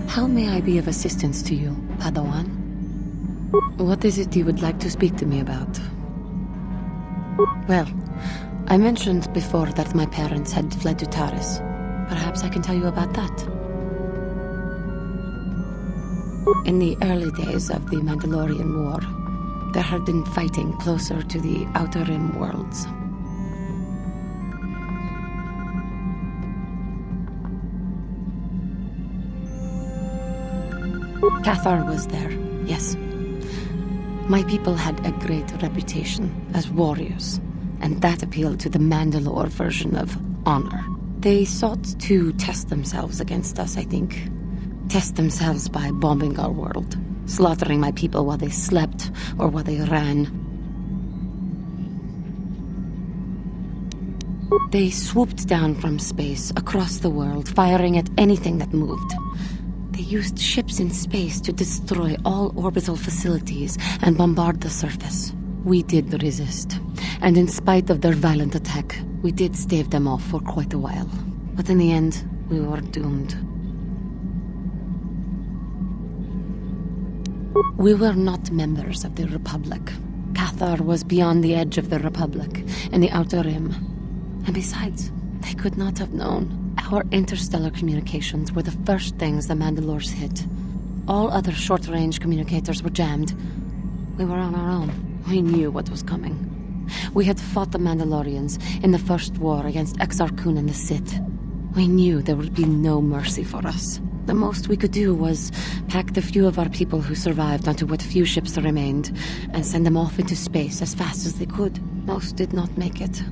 How may I be of assistance to you, Padawan? What is it you would like to speak to me about? Well, I mentioned before that my parents had fled to Taris. Perhaps I can tell you about that. In the early days of the Mandalorian War, there had been fighting closer to the Outer Rim worlds. KOTOR was there, yes. My people had a great reputation as warriors, and that appealed to the Mandalore version of honor. They sought to test themselves against us, I think. Test themselves by bombing our world, slaughtering my people while they slept or while they ran. They swooped down from space across the world, firing at anything that moved. They used ships in space to destroy all orbital facilities and bombard the surface. We did resist, and in spite of their violent attack, we did stave them off for quite a while. But in the end, we were doomed. We were not members of the Republic. KOTOR was beyond the edge of the Republic, in the Outer Rim. And besides, they could not have known. Our interstellar communications were the first things the Mandalores hit. All other short-range communicators were jammed. We were on our own. We knew what was coming. We had fought the Mandalorians in the first war against Exar Kun and the Sith. We knew there would be no mercy for us. The most we could do was pack the few of our people who survived onto what few ships remained and send them off into space as fast as they could. Most did not make it.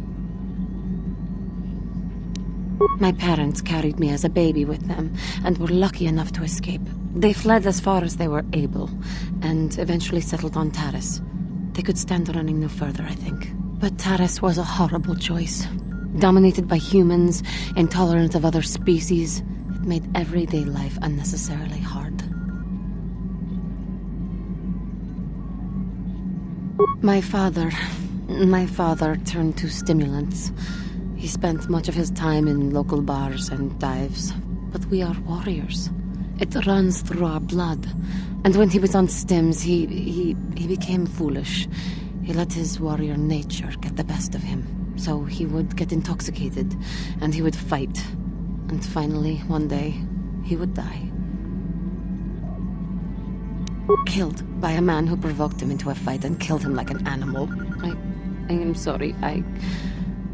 My parents carried me as a baby with them, and were lucky enough to escape. They fled as far as they were able, and eventually settled on Taris. They could stand running no further, I think. But Taris was a horrible choice. Dominated by humans, intolerant of other species, it made everyday life unnecessarily hard. My father turned to stimulants. He spent much of his time in local bars and dives. But we are warriors. It runs through our blood. And when he was on stims, he became foolish. He let his warrior nature get the best of him. So he would get intoxicated, and he would fight. And finally, one day, he would die. Killed by a man who provoked him into a fight and killed him like an animal. I am sorry.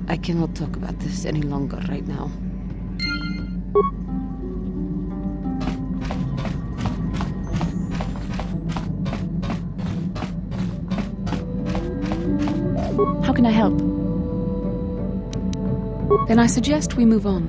I cannot talk about this any longer right now. How can I help? Then I suggest we move on.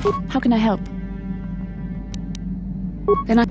How can I help? Then I...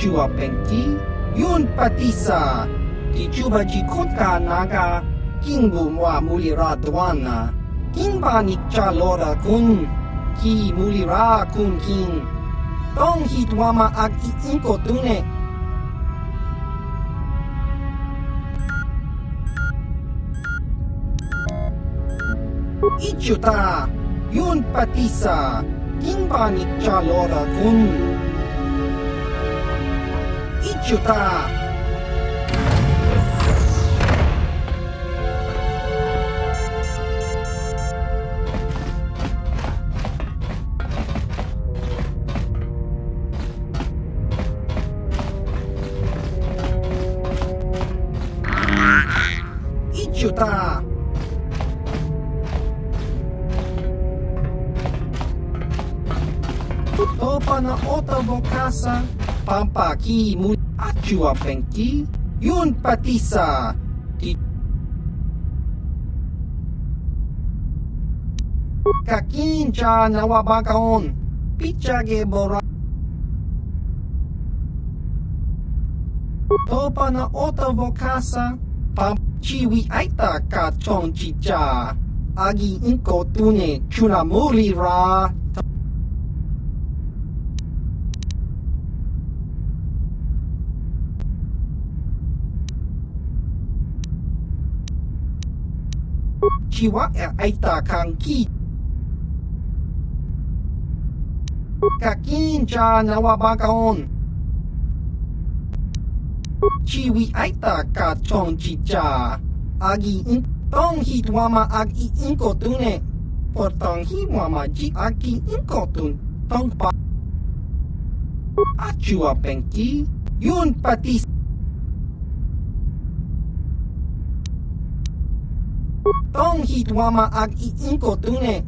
Jua pengki, yun patisa, di juba jikota naga, kingbu mua mulira dwana, kingba nikcha lora kun, ki mulira kun king, tong hitwama ag iinko tune. Ichuta, yun patisa, kingba nikcha lora kun, Ichuta! Ichuta! Topa na otavo kasa, pampaki mu Achua pengki, yun patisa, di kakincha nawabakaon, pichage bora. Topa na otavo kasa, chiwi aita ka chong chicha, agi inko tune chunamuri ra. Chiwa aita kang ki kakincha nawabakaon chiwi aita ka chong chicha agi in tong hitwama ag I inko tune portong hiwama ji agi inko tun tong pa achua pengki yun patis tong hitwama ag I inko tune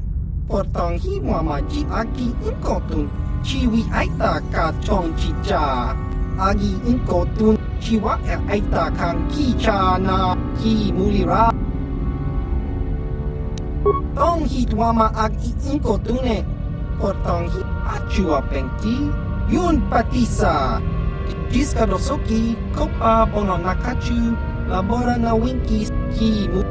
portong hiwama ji agi inko tun chiwi aita ka chong chicha agi inko tun chiwa aita kang kicha na ki mulira tong hitwama ag I inko tune portong hi achua pengki yun patisa diskadosoki kopa bono nakachu labora na winki ki mu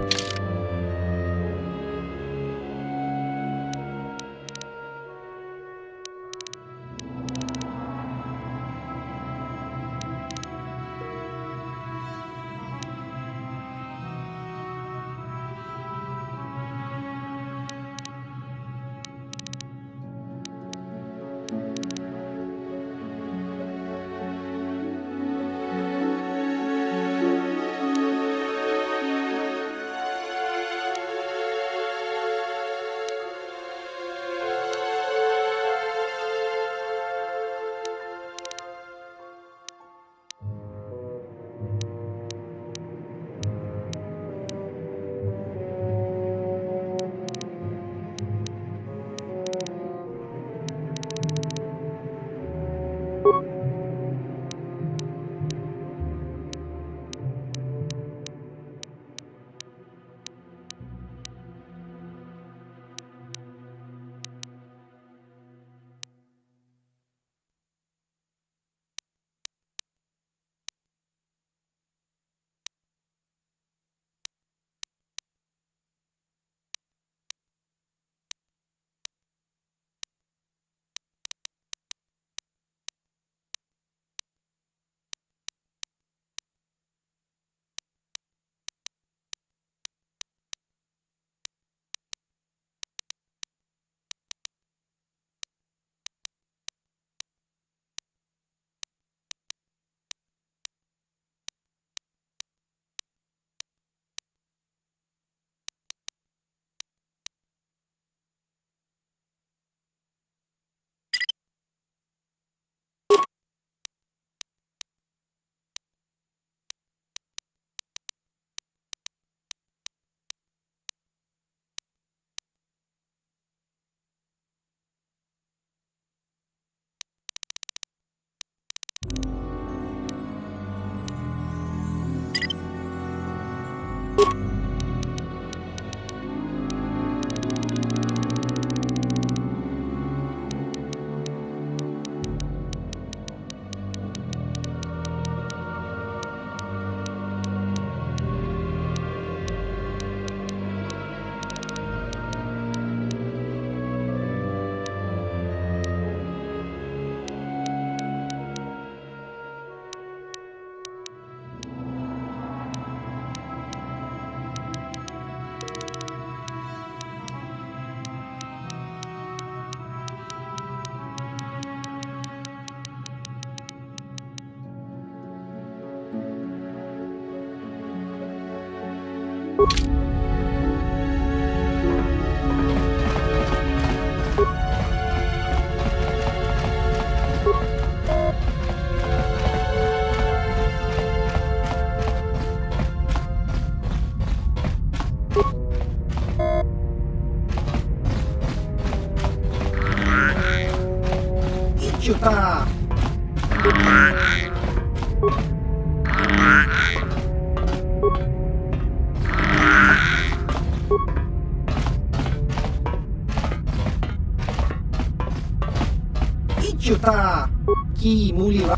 ki mulira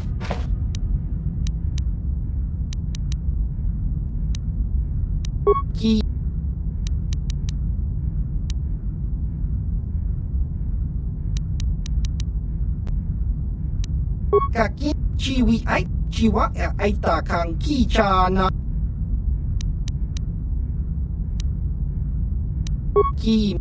ki kaki chiwi ai chiwa aita kang ki chana ki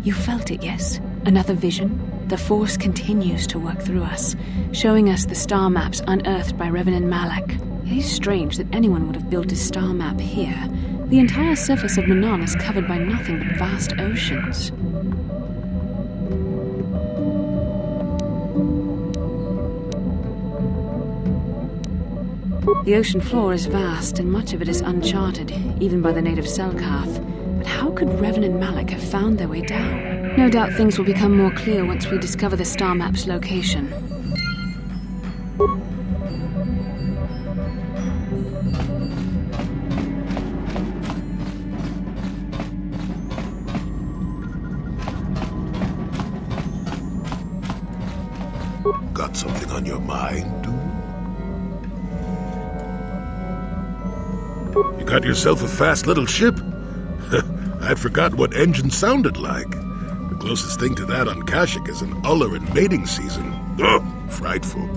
You felt it, yes? Another vision? The Force continues to work through us, showing us the star maps unearthed by Revan Malak. It is strange that anyone would have built a star map here. The entire surface of Manaan is covered by nothing but vast oceans. The ocean floor is vast, and much of it is uncharted, even by the native Selkath. But how could Revan and Malak have found their way down? No doubt things will become more clear once we discover the star map's location. Got something on your mind, dude? You got yourself a fast little ship? I'd forgot what engine sounded like. The closest thing to that on Kashyyyk is an Uller in mating season. Ugh, frightful.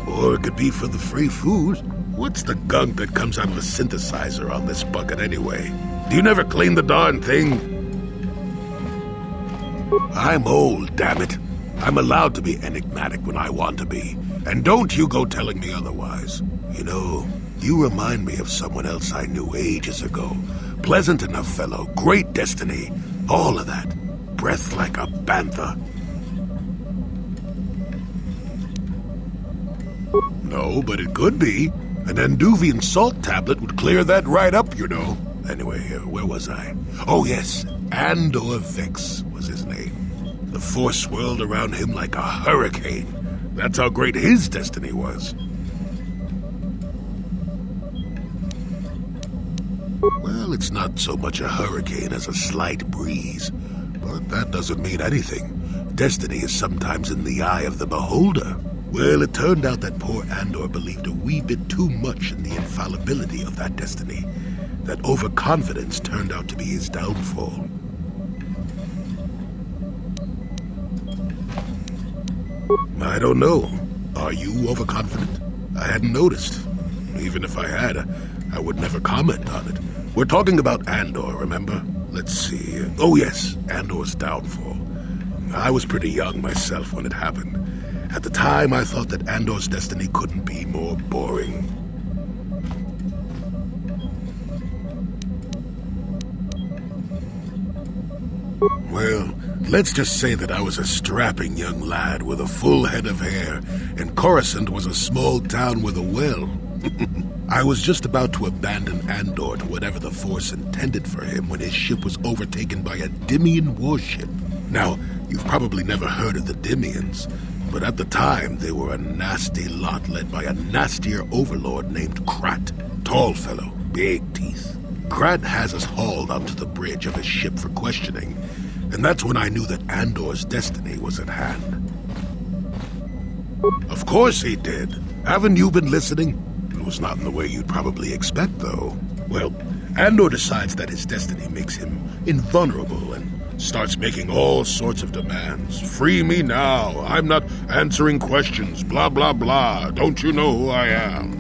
Or it could be for the free food. What's the gunk that comes out of the synthesizer on this bucket anyway? Do you never clean the darn thing? I'm old, damn it. I'm allowed to be enigmatic when I want to be. And don't you go telling me otherwise. You know, you remind me of someone else I knew ages ago. Pleasant enough fellow, great destiny, all of that. Breath like a bantha. No, but it could be. An Anduvian salt tablet would clear that right up, you know. Anyway, where was I? Oh, yes. Andor Vex was his name. The Force swirled around him like a hurricane. That's how great his destiny was. Well, it's not so much a hurricane as a slight breeze. But that doesn't mean anything. Destiny is sometimes in the eye of the beholder. Well, it turned out that poor Andor believed a wee bit too much in the infallibility of that destiny. That overconfidence turned out to be his downfall. I don't know. Are you overconfident? I hadn't noticed. Even if I had, I would never comment on it. We're talking about Andor, remember? Let's see. Oh yes, Andor's downfall. I was pretty young myself when it happened. At the time, I thought that Andor's destiny couldn't be more boring. Well, let's just say that I was a strapping young lad with a full head of hair, and Coruscant was a small town with a well. I was just about to abandon Andor to whatever the Force intended for him when his ship was overtaken by a Dimian warship. Now, you've probably never heard of the Dimians, but at the time they were a nasty lot led by a nastier overlord named Krat. Tall fellow, big teeth. Krat has us hauled onto the bridge of his ship for questioning, and that's when I knew that Andor's destiny was at hand. Of course he did. Haven't you been listening? It was not in the way you'd probably expect, though. Well, Andor decides that his destiny makes him invulnerable and starts making all sorts of demands. Free me now. I'm not answering questions. Blah, blah, blah. Don't you know who I am?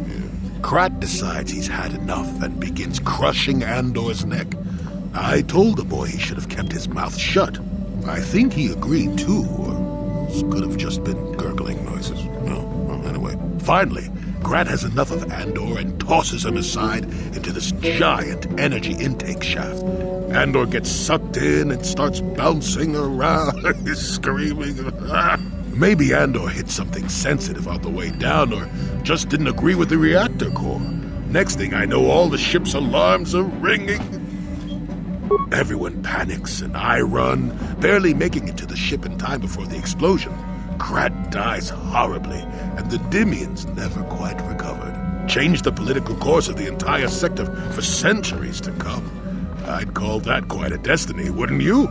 Krat decides he's had enough and begins crushing Andor's neck. I told the boy he should have kept his mouth shut. I think he agreed, too, or could have just been gurgling noises. Well, anyway. Finally, Krat has enough of Andor and tosses him aside into this giant energy intake shaft. Andor gets sucked in and starts bouncing around, screaming. Maybe Andor hit something sensitive on the way down, or just didn't agree with the reactor core. Next thing I know, all the ship's alarms are ringing. Everyone panics, and I run, barely making it to the ship in time before the explosion. Krat dies horribly, and the Dimians never quite recovered. Changed the political course of the entire sector for centuries to come. I'd call that quite a destiny, wouldn't you?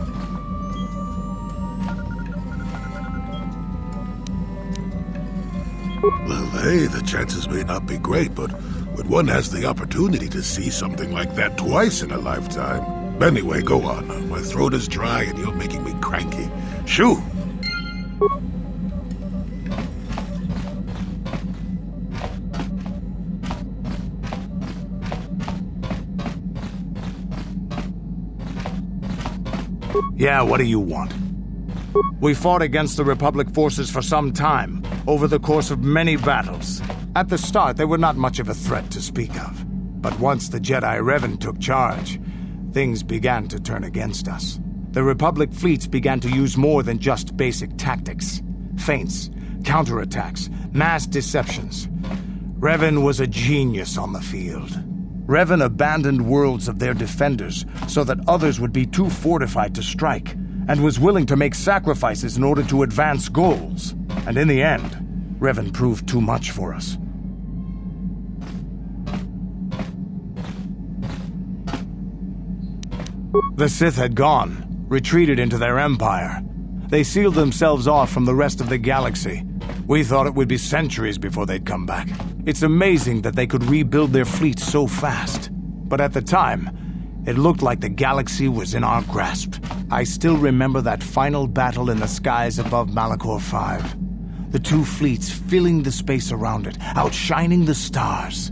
Well, hey, the chances may not be great, but when one has the opportunity to see something like that twice in a lifetime... Anyway, go on. My throat is dry and you're making me cranky. Shoo! Yeah, what do you want? We fought against the Republic forces for some time, over the course of many battles. At the start, they were not much of a threat to speak of. But once the Jedi Revan took charge, things began to turn against us. The Republic fleets began to use more than just basic tactics. Feints, counterattacks, mass deceptions. Revan was a genius on the field. Revan abandoned worlds of their defenders so that others would be too fortified to strike, and was willing to make sacrifices in order to advance goals. And in the end, Revan proved too much for us. The Sith had gone, retreated into their empire. They sealed themselves off from the rest of the galaxy. We thought it would be centuries before they'd come back. It's amazing that they could rebuild their fleet so fast. But at the time, it looked like the galaxy was in our grasp. I still remember that final battle in the skies above Malachor 5. The two fleets filling the space around it, outshining the stars.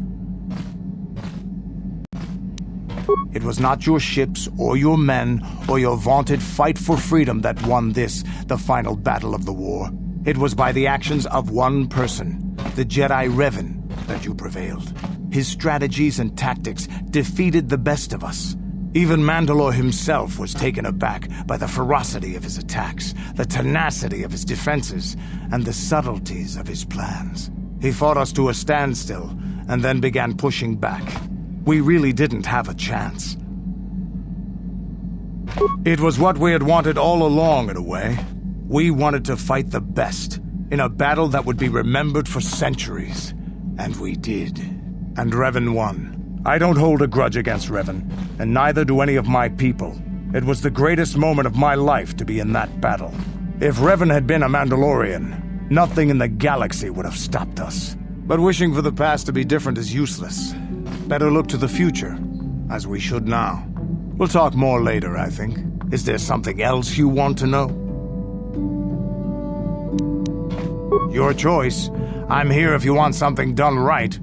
It was not your ships, or your men, or your vaunted fight for freedom that won this, the final battle of the war. It was by the actions of one person, the Jedi Revan, that you prevailed. His strategies and tactics defeated the best of us. Even Mandalore himself was taken aback by the ferocity of his attacks, the tenacity of his defenses, and the subtleties of his plans. He fought us to a standstill, and then began pushing back. We really didn't have a chance. It was what we had wanted all along, in a way. We wanted to fight the best, in a battle that would be remembered for centuries. And we did. And Revan won. I don't hold a grudge against Revan, and neither do any of my people. It was the greatest moment of my life to be in that battle. If Revan had been a Mandalorian, nothing in the galaxy would have stopped us. But wishing for the past to be different is useless. Better look to the future, as we should now. We'll talk more later, I think. Is there something else you want to know? Your choice. I'm here if you want something done right.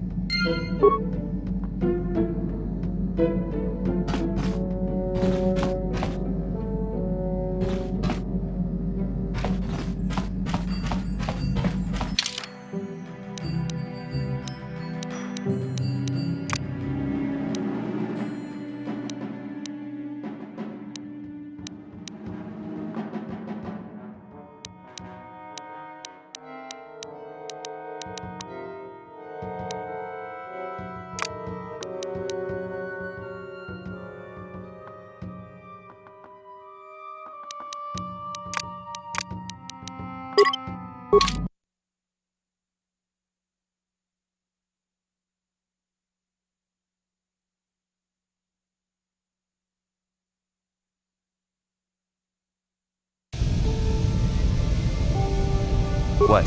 What?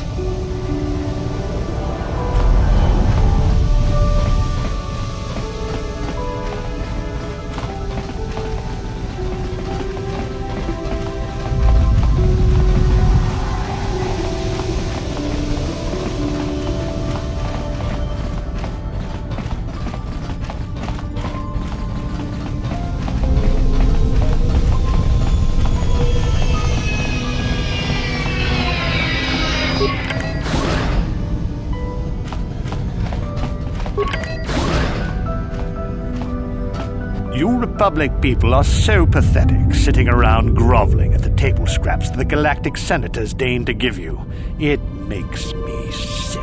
You Republic people are so pathetic, sitting around groveling at the table scraps the galactic senators deign to give you. It makes me sick.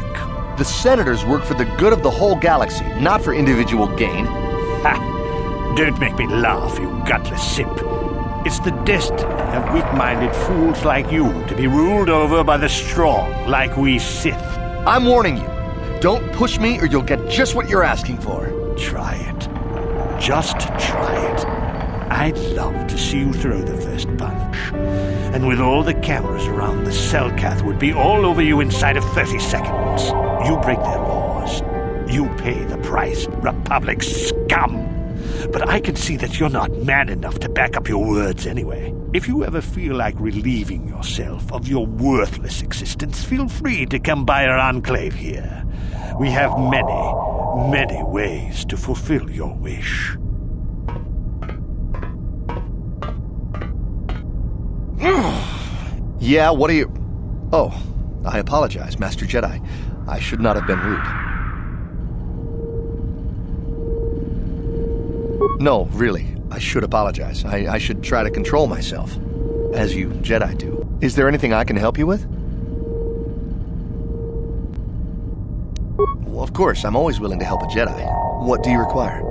The senators work for the good of the whole galaxy, not for individual gain. Ha! Don't make me laugh, you gutless simp. It's the destiny of weak-minded fools like you to be ruled over by the strong, like we Sith. I'm warning you. Don't push me or you'll get just what you're asking for. Try it. Just try it. I'd love to see you throw the first punch. And with all the cameras around, the Selkath would be all over you inside of 30 seconds. You break their laws. You pay the price, Republic scum. But I can see that you're not man enough to back up your words anyway. If you ever feel like relieving yourself of your worthless existence, feel free to come by our enclave here. We have many ways to fulfill your wish. Yeah, what are you... Oh, I apologize, Master Jedi. I should not have been rude. No, really, I should apologize. I should try to control myself, as you Jedi do. Is there anything I can help you with? Well, of course, I'm always willing to help a Jedi. What do you require?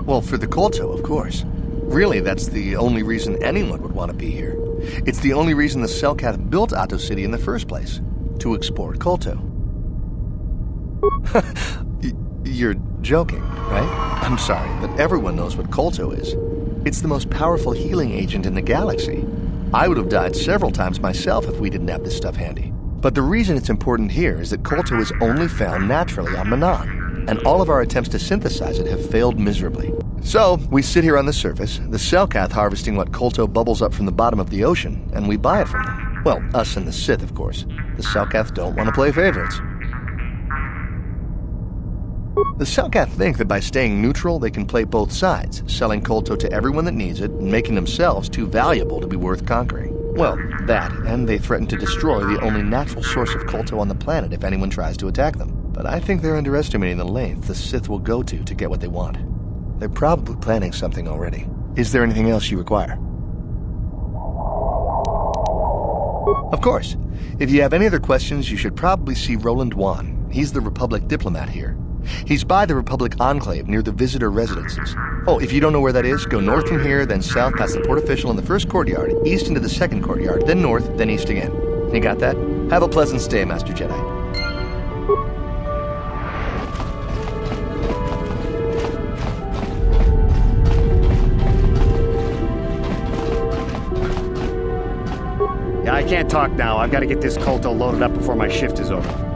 Well, for the KOTOR, of course. Really, that's the only reason anyone would want to be here. It's the only reason the Selkath built Ahto City in the first place. To explore KOTOR. You're joking, right? I'm sorry, but everyone knows what KOTOR is. It's the most powerful healing agent in the galaxy. I would have died several times myself if we didn't have this stuff handy. But the reason it's important here is that KOTOR is only found naturally on Manaan, and all of our attempts to synthesize it have failed miserably. So, we sit here on the surface, the Selkath harvesting what KOTOR bubbles up from the bottom of the ocean, and we buy it from them. Well, us and the Sith, of course. The Selkath don't want to play favorites. The Selkath think that by staying neutral, they can play both sides, selling KOTOR to everyone that needs it, and making themselves too valuable to be worth conquering. Well, that, and they threaten to destroy the only natural source of KOTOR on the planet if anyone tries to attack them. But I think they're underestimating the length the Sith will go to get what they want. They're probably planning something already. Is there anything else you require? Of course. If you have any other questions, you should probably see Roland Wan. He's the Republic diplomat here. He's by the Republic Enclave near the visitor residences. Oh, if you don't know where that is, go north from here, then south past the port official in the first courtyard, east into the second courtyard, then north, then east again. You got that? Have a pleasant stay, Master Jedi. Yeah, I can't talk now. I've got to get this KOTOR loaded up before my shift is over.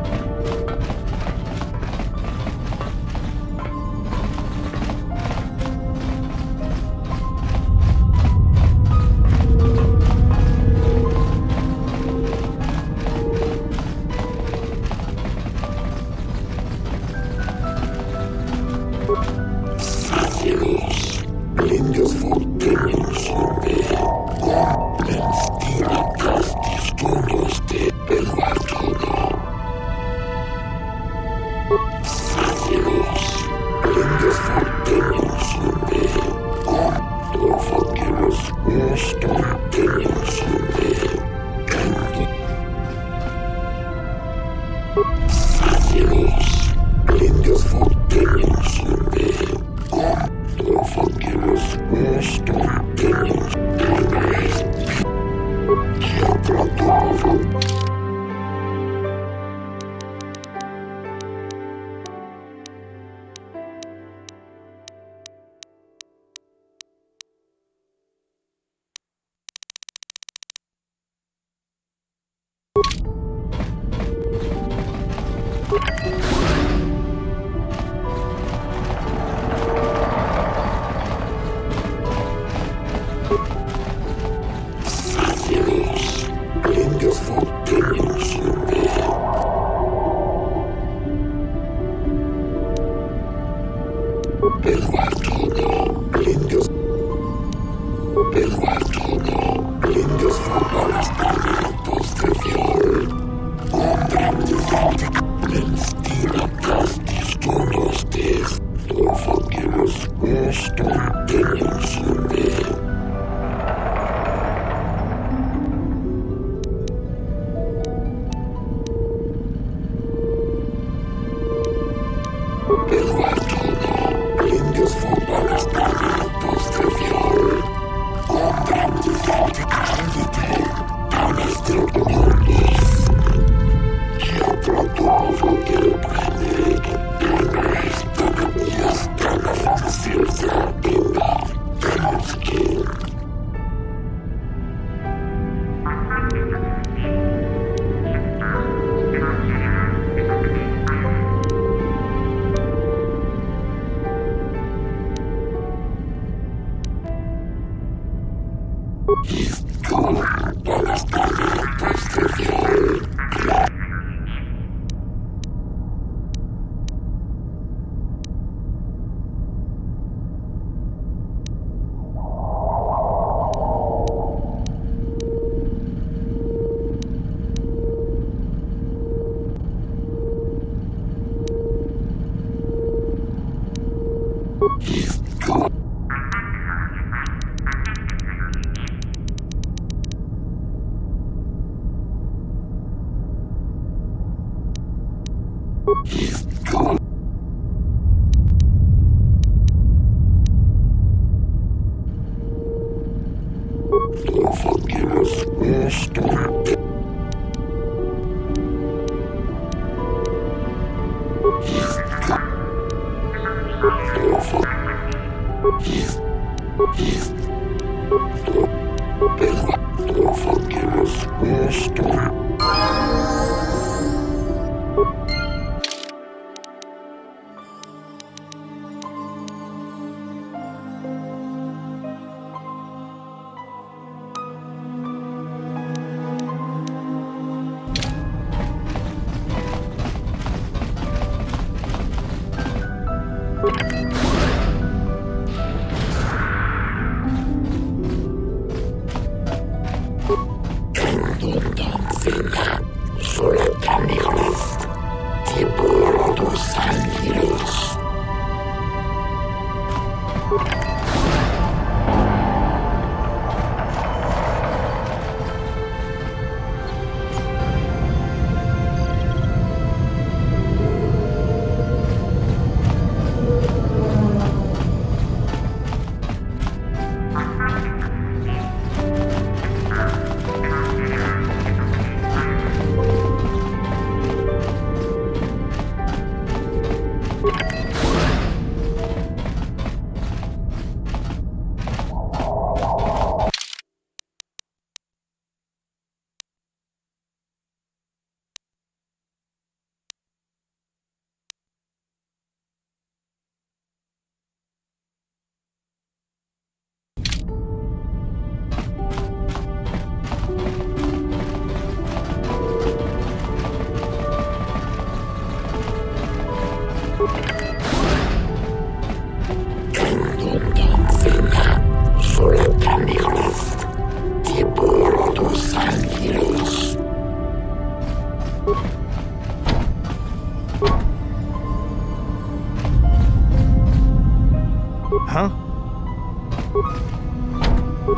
Huh?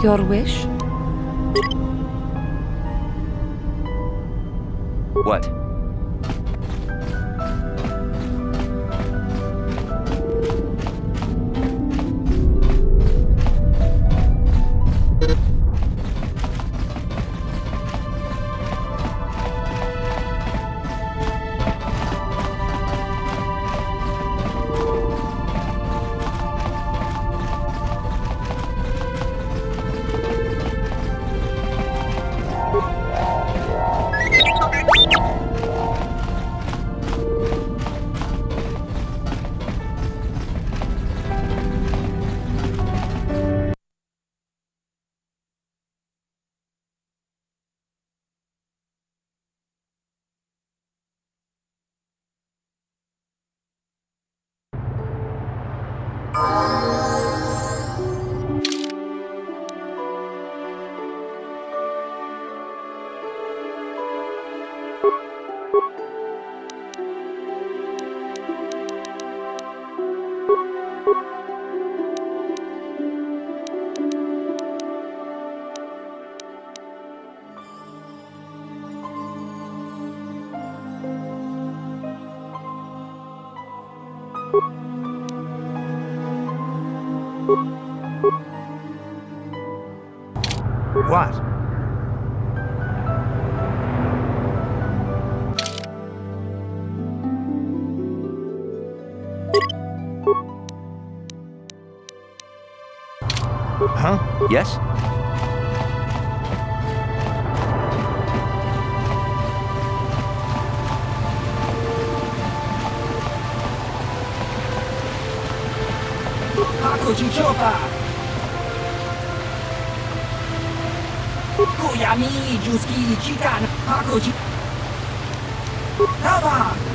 Your wish? What? What? Huh? Yes? Hakoji Chopa! Koyami Juski Chikan Hakoji Tava!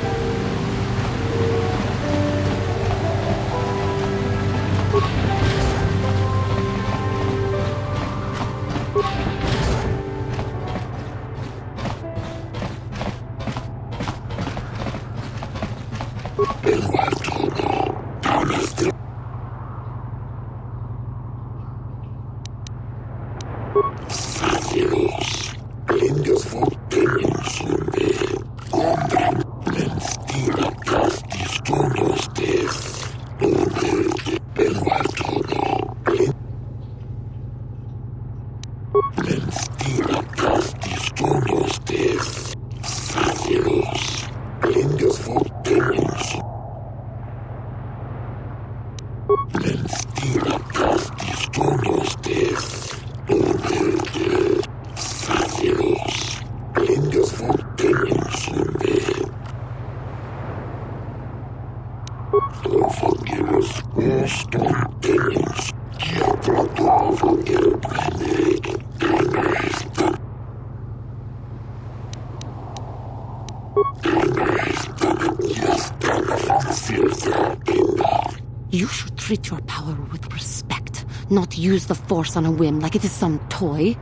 You should treat your power with respect, not use the Force on a whim like it is some toy.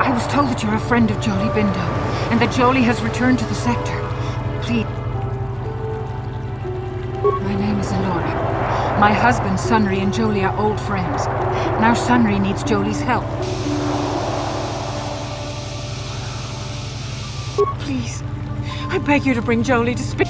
I was told that you're a friend of Jolie Bindo, and that Jolie has returned to the sector. Please. My name is Elora. My husband, Sunri, and Jolie are old friends. Now Sunri needs Jolie's help. Please, I beg you to bring Jolie to speak.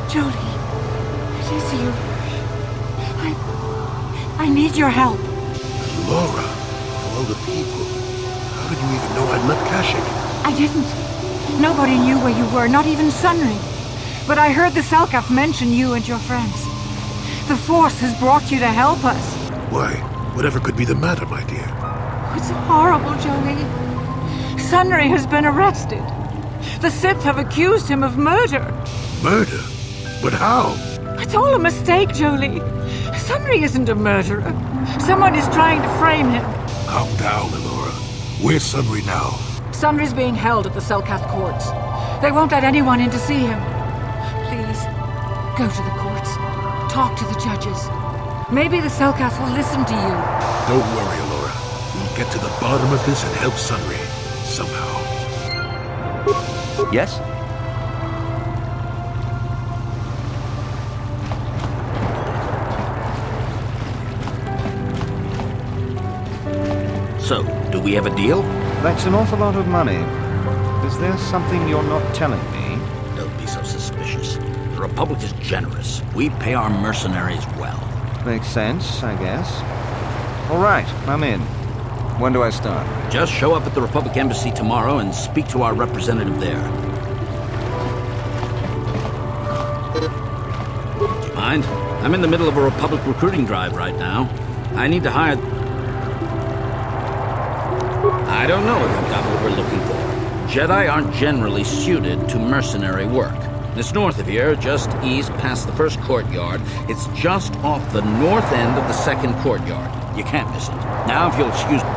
Jolie, it is you. I need your help. Laura, of all the people, how did you even know I'd left caching? I didn't. Nobody knew where you were, not even Sunry. But I heard the Selkath mention you and your friends. The Force has brought you to help us. Why? Whatever could be the matter, my dear? It's horrible, Jolie. Sunry has been arrested. The Sith have accused him of murder. Murder? But how? It's all a mistake, Jolie. Sunry isn't a murderer. Someone is trying to frame him. Calm down, Elora. Where's Sunry now? Sunry's being held at the Selkath courts. They won't let anyone in to see him. Please, go to the courts. Talk to the judges. Maybe the Selkath will listen to you. Don't worry, Elora. We'll get to the bottom of this and help Sunry. Somehow. Yes? So, do we have a deal? That's an awful lot of money. Is there something you're not telling me? Don't be so suspicious. The Republic is generous. We pay our mercenaries well. Makes sense, I guess. All right, I'm in. When do I start? Just show up at the Republic Embassy tomorrow and speak to our representative there. Do you mind? I'm in the middle of a Republic recruiting drive right now. I need to hire... I don't know if I've got what we're looking for. Jedi aren't generally suited to mercenary work. It's north of here, just east past the first courtyard. It's just off the north end of the second courtyard. You can't miss it. Now, if you'll excuse me.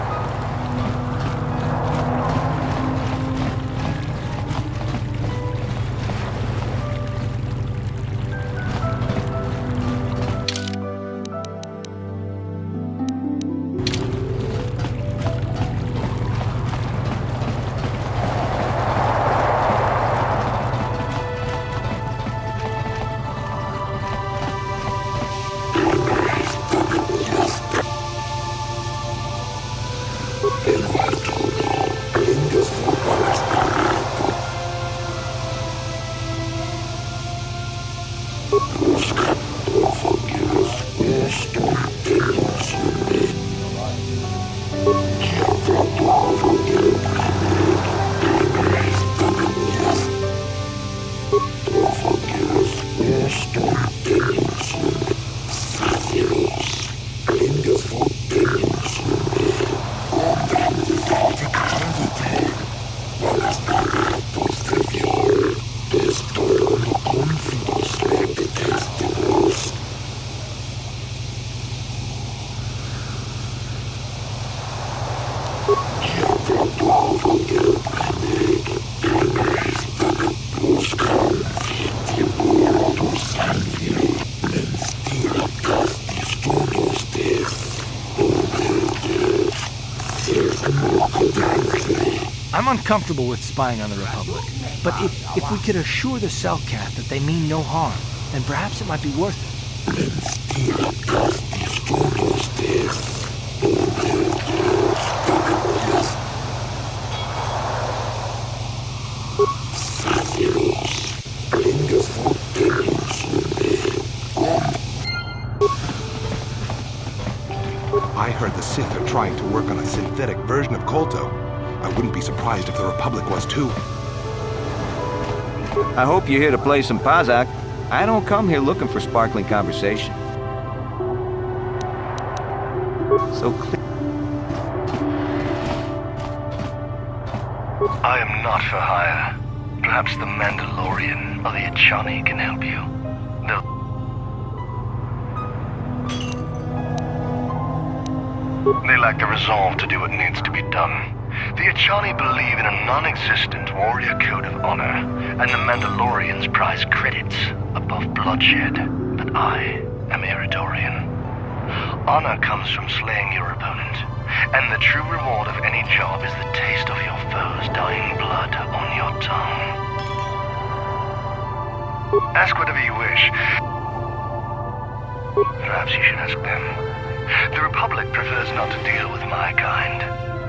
Yes, I'm uncomfortable with spying on the Republic, but if we could assure the Selkath that they mean no harm, then perhaps it might be worth it. I heard the Sith are trying to work on a synthetic version of Kolto. I wouldn't be surprised if the Republic was too. I hope you're here to play some Pazak. I don't come here looking for sparkling conversation. So clear. I am not for hire. Perhaps the Mandalorian or the Achani can help you. They lack the resolve to do what needs to be done. The Achani believe in a non-existent warrior code of honor, and the Mandalorians prize credits above bloodshed. But I am Iridorian. Honor comes from slaying your opponent, and the true reward of any job is the taste of your foe's dying blood on your tongue. Ask whatever you wish. Perhaps you should ask them. The Republic prefers not to deal with my kind,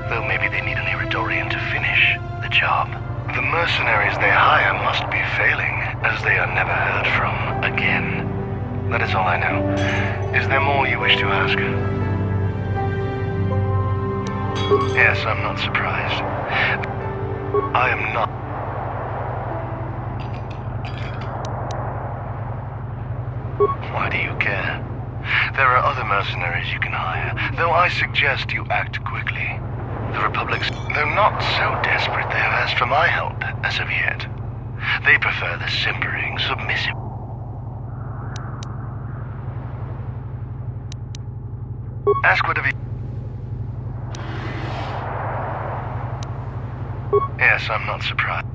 though maybe they need an Iridorian to finish the job. The mercenaries they hire must be failing, as they are never heard from again. That is all I know. Is there more you wish to ask? Yes, I'm not surprised. I am not. Why do you care? There are other mercenaries you can hire, though I suggest you act quickly. The Republic's, though not so desperate, they have asked for my help as of yet. They prefer the simpering, submissive. Ask whatever you... Yes, I'm not surprised.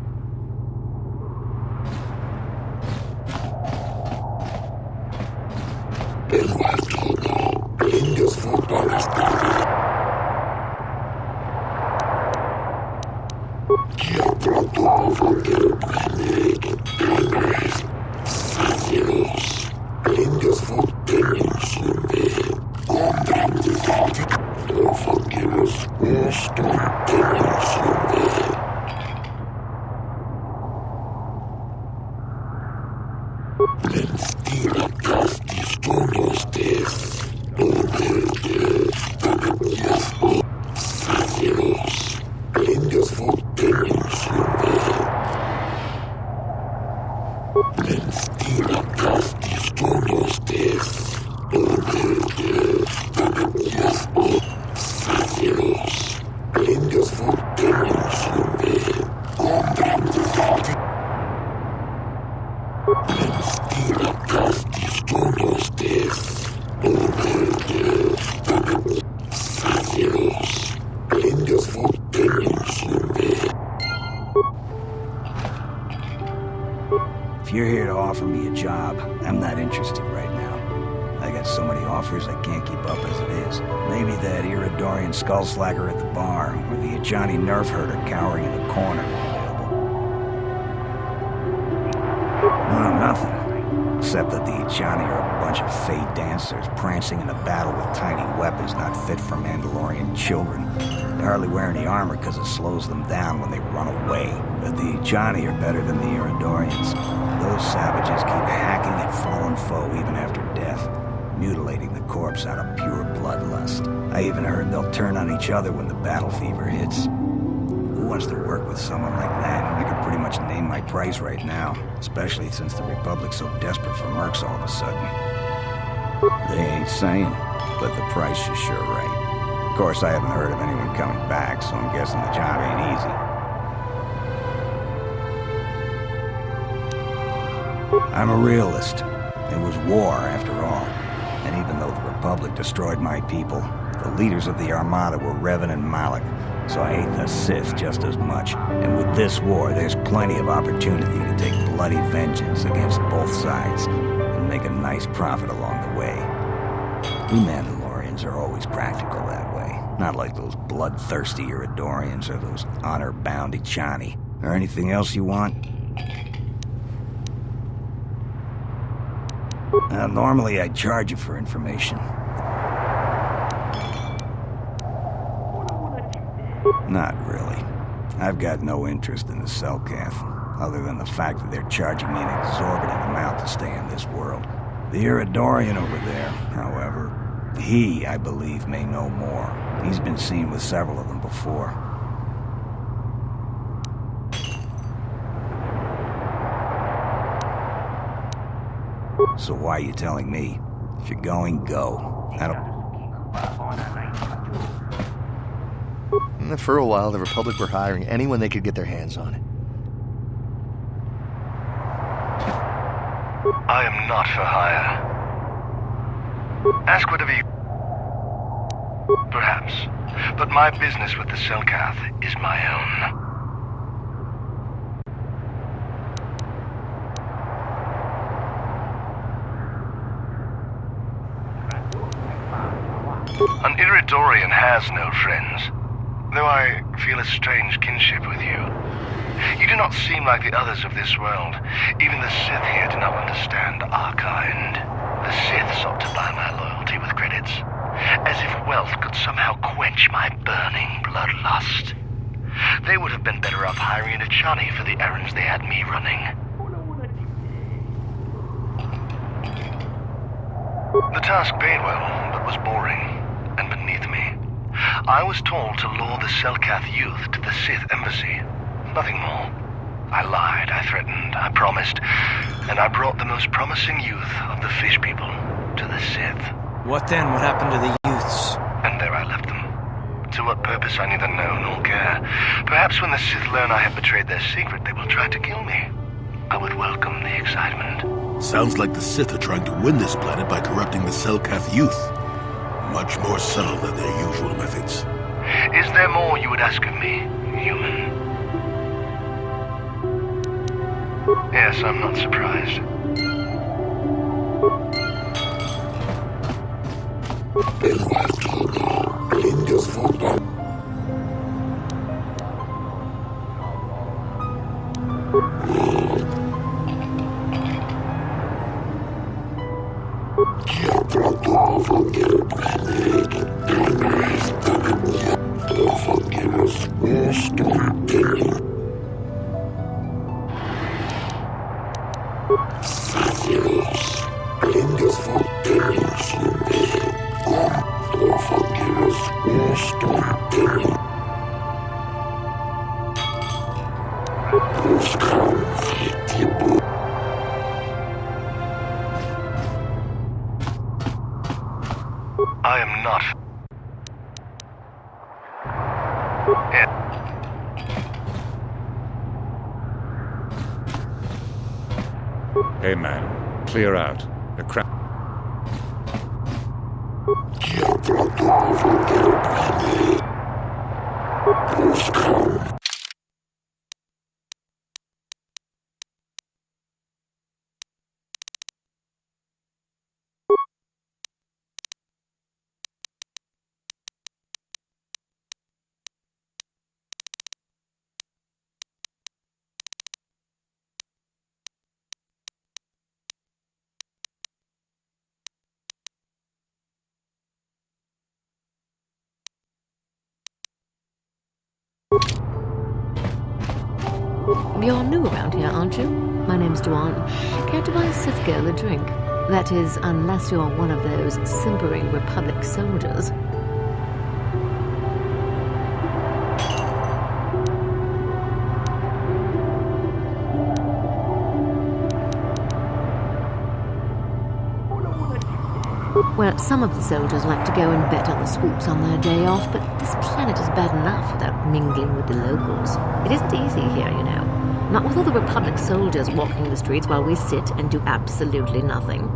If you're here to offer me a job, I'm not interested right now. I got so many offers I can't keep up as it is. Maybe that Iridorian skullslacker at the bar, or the Ajani nerf herder cowering in the corner available. No, nothing. Except that the Ajani are a bunch of fey dancers prancing in a battle with tiny weapons not fit for Mandalorian children. They hardly wear any armor because it slows them down when they run away. But the Ajani are better than the Iridorians. Those savages keep hacking at fallen foe even after death, mutilating the corpse out of pure bloodlust. I even heard they'll turn on each other when the battle fever hits. Who wants to work with someone like that? I could pretty much name my price right now, especially since the Republic's so desperate for mercs all of a sudden. They ain't saying, but the price is sure right. Of course, I haven't heard of anyone coming back, so I'm guessing the job ain't easy. I'm a realist. It was war, after all. And even though the Republic destroyed my people, the leaders of the Armada were Revan and Malak. so I hate the Sith just as much. And with this war, there's plenty of opportunity to take bloody vengeance against both sides and make a nice profit along the way. We Mandalorians are always practical that way, not like those bloodthirsty Iridorians or those honor-bound Ichani. Or anything else you want? Normally I'd charge you for information. Not really. I've got no interest in the Selkath, other than the fact that they're charging me an exorbitant amount to stay in this world. The Iridorian over there, however, he, I believe, may know more. He's been seen with several of them before. So why are you telling me? If you're going, go. For a while, the Republic were hiring anyone they could get their hands on. I am not for hire. Ask whatever you... Perhaps. But my business with the Selkath is my own. An Iridorian has no friends, though I feel a strange kinship with you. You do not seem like the others of this world. Even the Sith here do not understand our kind. The Sith sought to buy my loyalty with credits, as if wealth could somehow quench my burning bloodlust. They would have been better off hiring an Ichani for the errands they had me running. The task paid well, but was boring and beneath me. I was told to lure the Selkath youth to the Sith embassy. Nothing more. I lied, I threatened, I promised, and I brought the most promising youth of the fish people to the Sith. What then? What happened to the youths? And there I left them. To what purpose I neither know nor care. Perhaps when the Sith learn I have betrayed their secret, they will try to kill me. I would welcome the excitement. Sounds like the Sith are trying to win this planet by corrupting the Selkath youth. Much more subtle than their usual methods. Is there more you would ask of me, human? Yes, I'm not surprised. I am not. Hey man, clear out. The crap. You're new around here, aren't you? My name's Duan. Care to buy a Sith girl a drink? That is, unless you're one of those simpering Republic soldiers. Well, some of the soldiers like to go and bet on the swoops on their day off, but this planet is bad enough without mingling with the locals. It isn't easy here, you know. Not with all the Republic soldiers walking the streets while we sit and do absolutely nothing.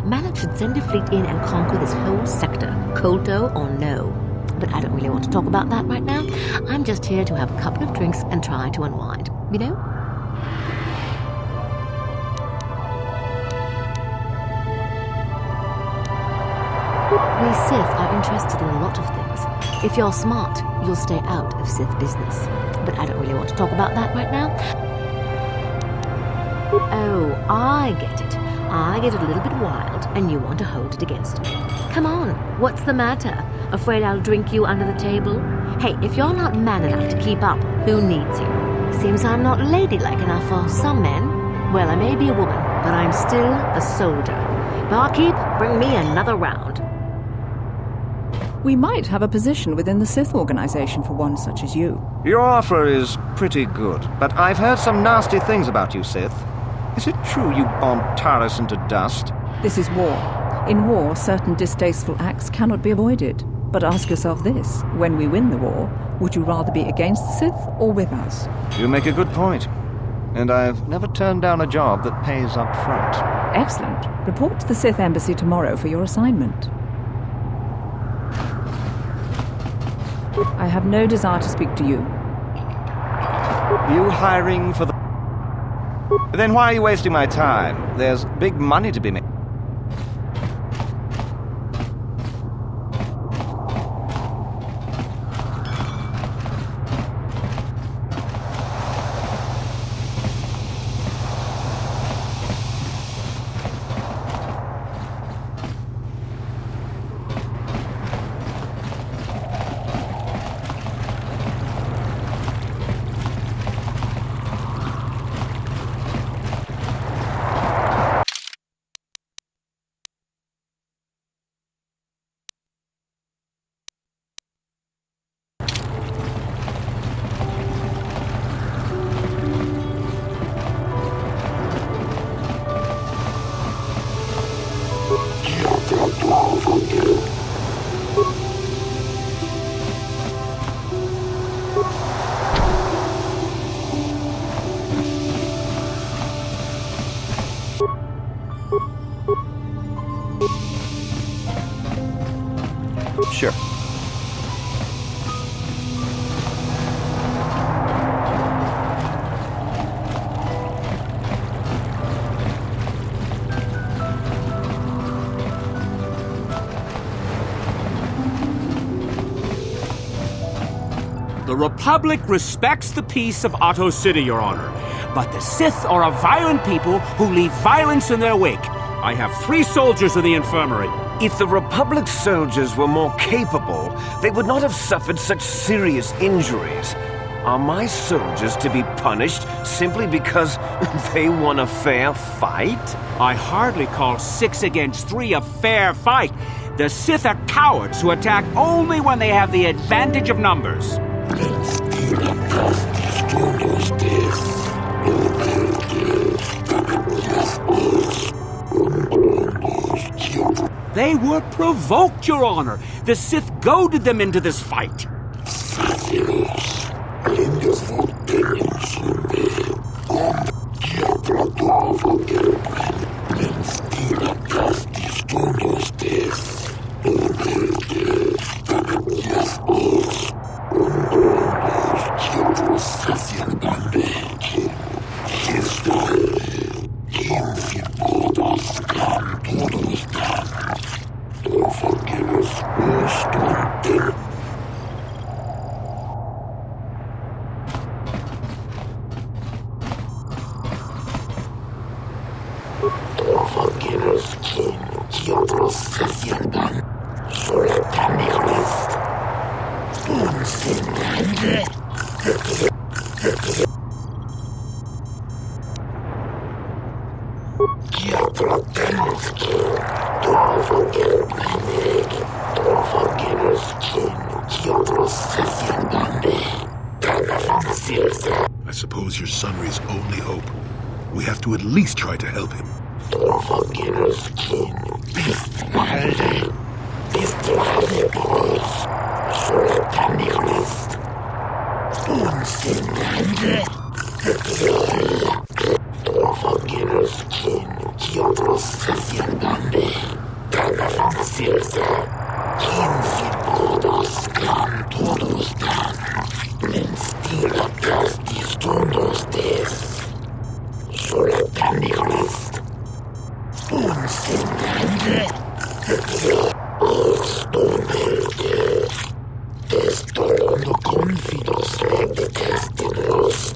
Malak should send a fleet in and conquer this whole sector, Kolto or no. but I don't really want to talk about that right now. I'm just here to have a couple of drinks and try to unwind, you know? We Sith are interested in a lot of things. If you're smart, you'll stay out of Sith business. But I don't really want to talk about that right now. Oh, I get it. I get a little bit wild, and you want to hold it against me. Come on, what's the matter? Afraid I'll drink you under the table? Hey, if you're not man enough to keep up, who needs you? Seems I'm not ladylike enough for some men. Well, I may be a woman, but I'm still a soldier. Barkeep, bring me another round. We might have a position within the Sith organization for one such as you. Your offer is pretty good, but I've heard some nasty things about you, Sith. Is it true you bombed Taris into dust? This is war. In war, certain distasteful acts cannot be avoided. But ask yourself this, when we win the war, would you rather be against the Sith or with us? You make a good point. And I've never turned down a job that pays up front. Excellent. Report to the Sith Embassy tomorrow for your assignment. I have no desire to speak to you. You hiring for the... Then why are you wasting my time? There's big money to be made. Sure. The Republic respects the peace of Otto City, Your Honor. But the Sith are a violent people who leave violence in their wake. I have 3 soldiers in the infirmary. If the Republic soldiers were more capable, they would not have suffered such serious injuries. Are my soldiers to be punished simply because they won a fair fight? I hardly call 6 against 3 a fair fight. The Sith are cowards who attack only when they have the advantage of numbers. They were provoked, Your Honor. The Sith goaded them into this fight. I suppose you're Sunry's only hope. We have to at least try to help him. Buscan todos dan en stila castis tundos des. Soletanigust. Un simplante. Ostonelde. Testolono confidos legde testinos.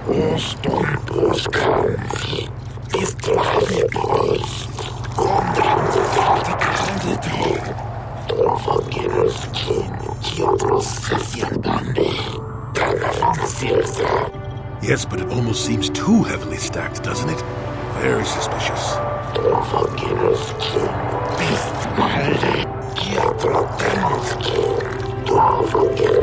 Oston buscanfi. Distrahedos. Comprando verticality. Forgiveness king, Kyotros Sasyandande, Talafansilsa. Yes, but it almost seems too heavily stacked, doesn't it? Very suspicious. Forgiveness king, Beast Malde, Kyotrotan's king, Forgiveness.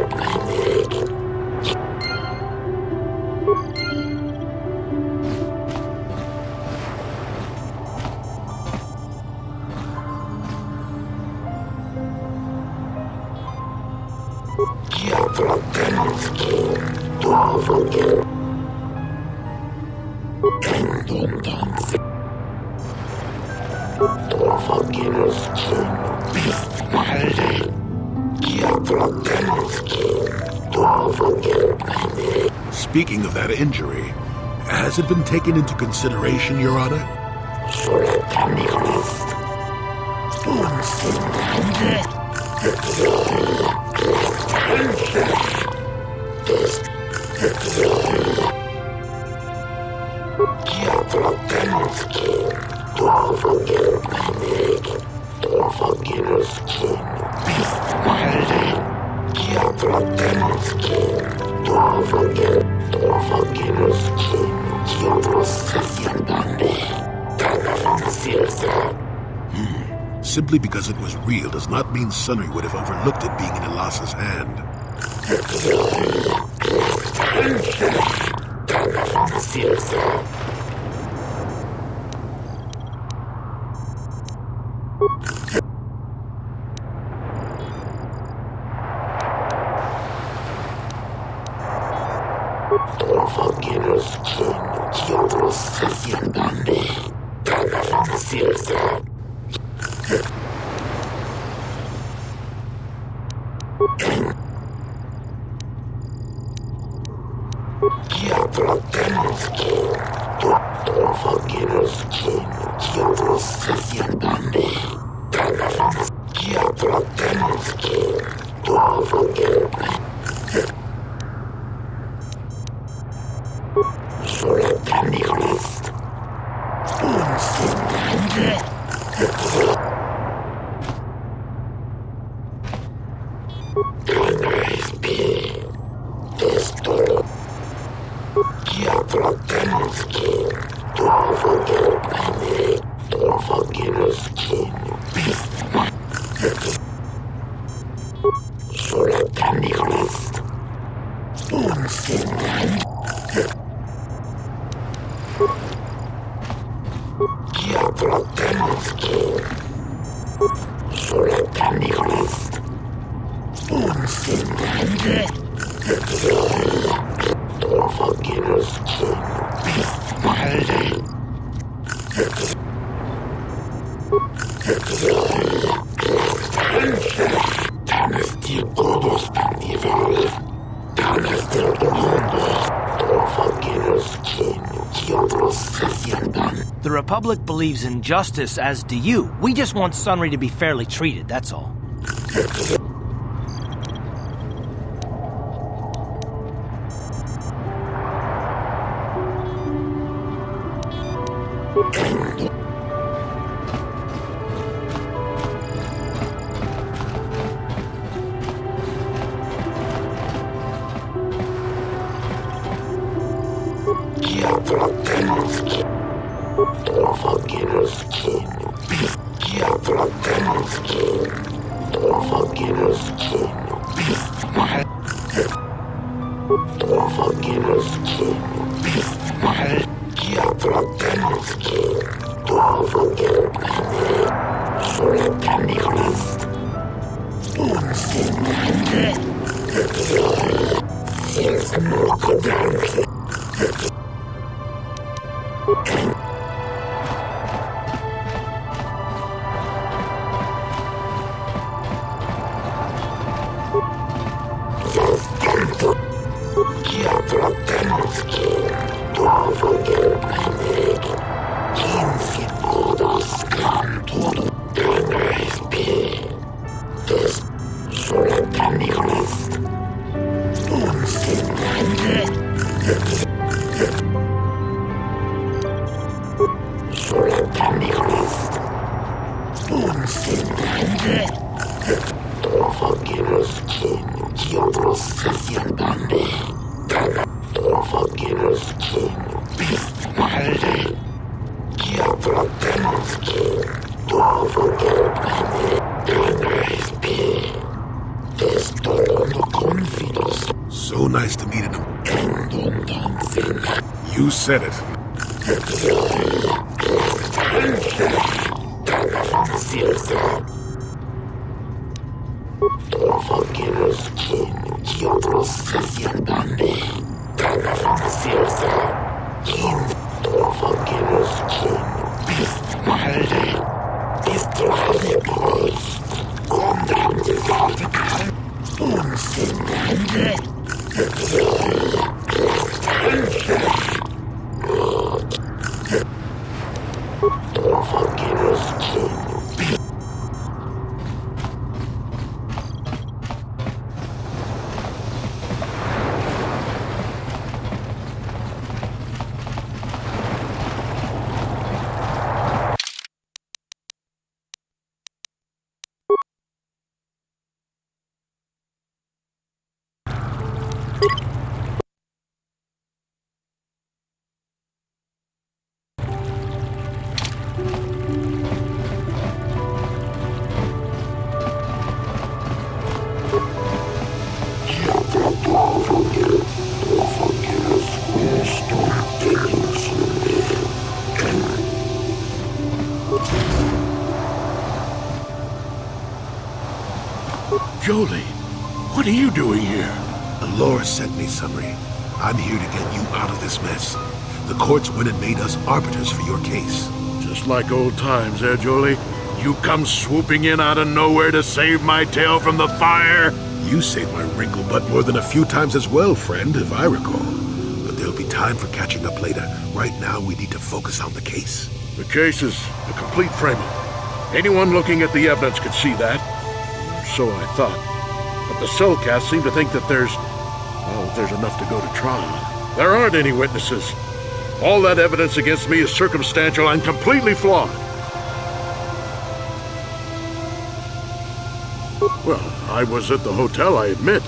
Speaking of that injury, has it been taken into consideration, Your Honor? Simply because it was real does not mean Sunry would have overlooked it being in Elas's hand. The Republic believes in justice, as do you. We just want Sunry to be fairly treated, that's all. So nice to meet him. You said it. Jolie, what are you doing here? Alora sent me, Summary. I'm here to get you out of this mess. The courts went and made us arbiters for your case. Just like old times, eh, Jolie? You come swooping in out of nowhere to save my tail from the fire? You saved my wrinkle butt more than a few times as well, friend, if I recall. But there'll be time for catching up later. Right now, we need to focus on the case. The case is a complete frame-up. Anyone looking at the evidence could see that. So I thought. But the Cellcast seem to think that there's enough to go to trial. There aren't any witnesses. All that evidence against me is circumstantial and completely flawed. Well, I was at the hotel, I admit.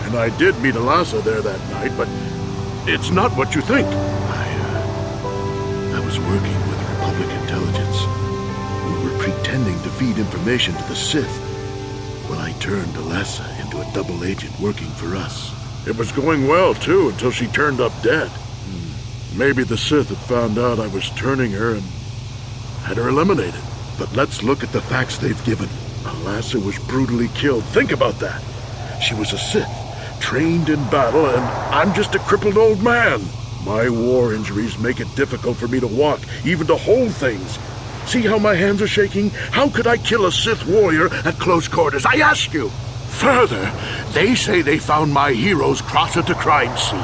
And I did meet Eliza there that night, but it's not what you think. I was working with Republic intelligence. We were pretending to feed information to the Sith. When I turned Eliza into a double agent working for us. It was going well, too, until she turned up dead. Maybe the Sith had found out I was turning her and had her eliminated. But let's look at the facts they've given. Eliza was brutally killed. Think about that. She was a Sith, trained in battle, and I'm just a crippled old man. My war injuries make it difficult for me to walk, even to hold things. See how my hands are shaking? How could I kill a Sith warrior at close quarters? I ask you! Further, they say they found my hero's cross at the crime scene.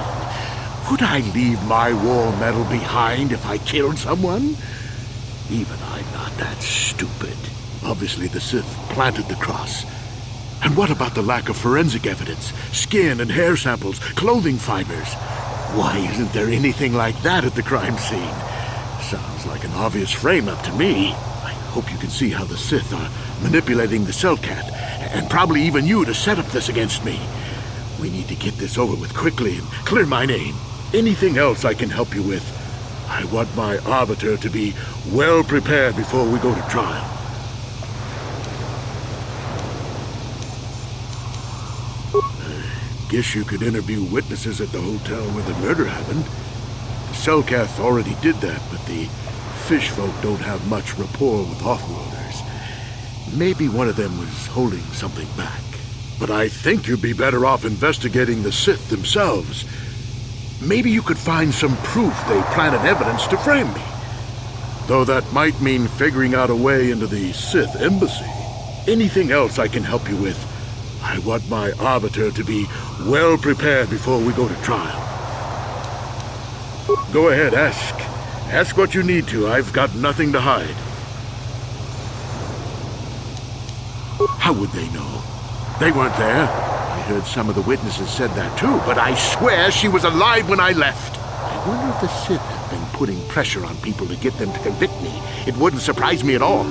Would I leave my war medal behind if I killed someone? Even I'm not that stupid. Obviously, the Sith planted the cross. And what about the lack of forensic evidence? Skin and hair samples, clothing fibers. Why isn't there anything like that at the crime scene? Sounds like an obvious frame-up to me. I hope you can see how the Sith are manipulating the Cellcat, and probably even you to set up this against me. We need to get this over with quickly and clear my name. Anything else I can help you with? I want my arbiter to be well prepared before we go to trial. I guess you could interview witnesses at the hotel where the murder happened. The Cellcath already did that, but the fish folk don't have much rapport with Offworlders. Maybe one of them was holding something back. But I think you'd be better off investigating the Sith themselves. Maybe you could find some proof they planted evidence to frame me. Though that might mean figuring out a way into the Sith embassy. Anything else I can help you with? I want my arbiter to be well prepared before we go to trial. Go ahead, ask. Ask what you need to. I've got nothing to hide. How would they know? They weren't there. I heard some of the witnesses said that too, but I swear she was alive when I left. I wonder if the Sith have been putting pressure on people to get them to convict me. It wouldn't surprise me at all.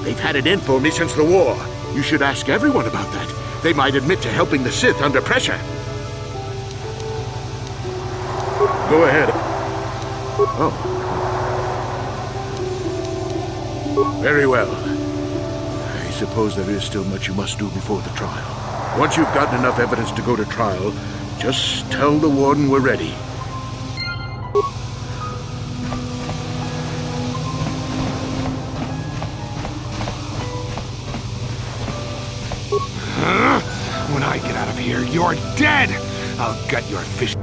They've had it in for me since the war. You should ask everyone about that. They might admit to helping the Sith under pressure. Go ahead. Oh. Very well. I suppose there is still much you must do before the trial. Once you've gotten enough evidence to go to trial, just tell the warden we're ready. When I get out of here, you're dead! I'll gut your fish.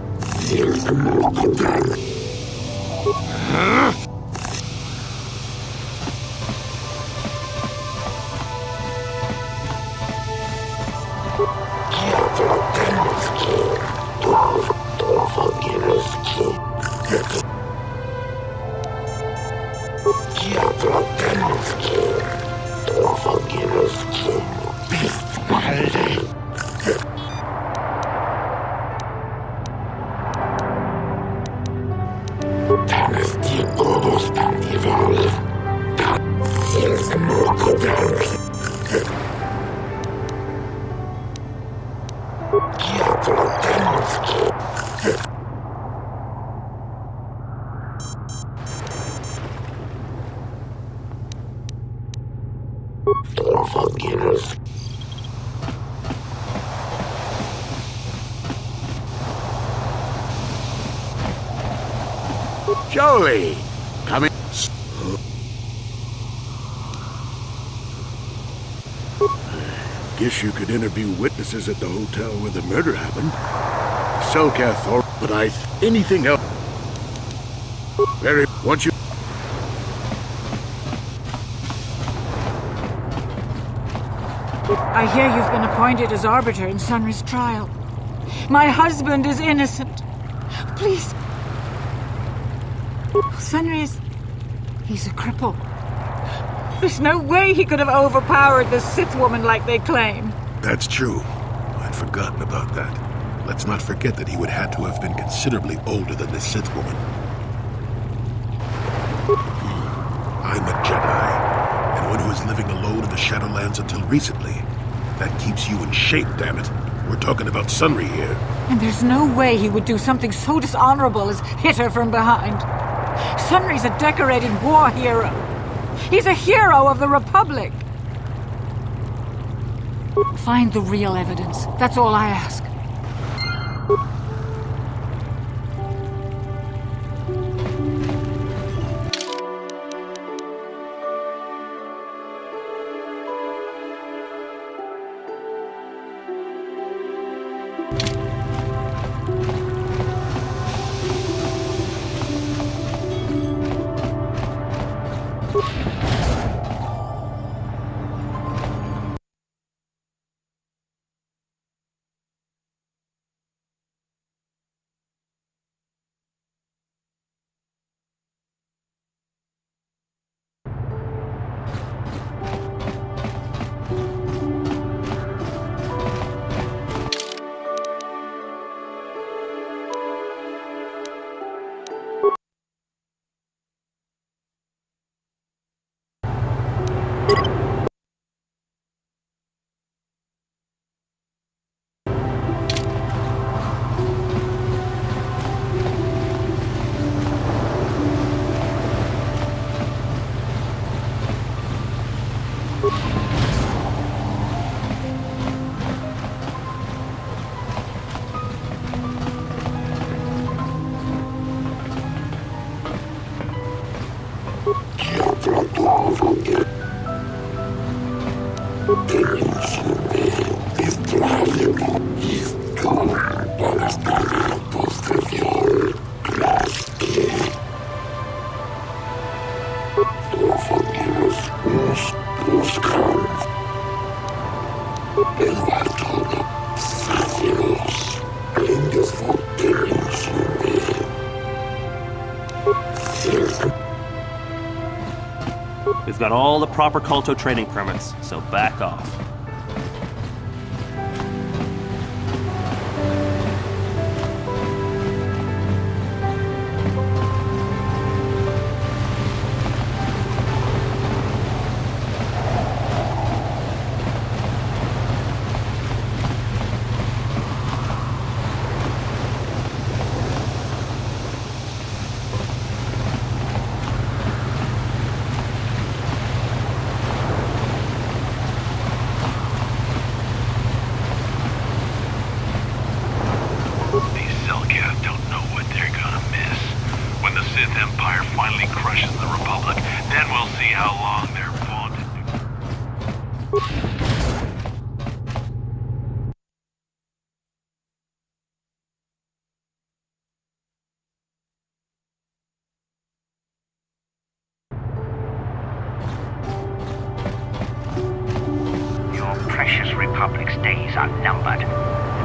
Jolie! Coming. Guess you could interview witnesses at the hotel where the murder happened. Selkath or... But anything else? Once you... I hear you've been appointed as arbiter in Sunry's trial. My husband is innocent. Please. Sunry is... He's a cripple. There's no way he could have overpowered the Sith woman like they claim. That's true. I'd forgotten about that. Let's not forget that he would have to have been considerably older than the Sith woman. I'm a Jedi, and one who was living alone in the Shadowlands until recently. That keeps you in shape, damn it. We're talking about Sunry here. And there's no way he would do something so dishonorable as hit her from behind. Sunry's a decorated war hero. He's a hero of the Republic. Find the real evidence. That's all I ask. We've got all the proper Kolto training permits, so back off. Precious Republic's days are numbered. It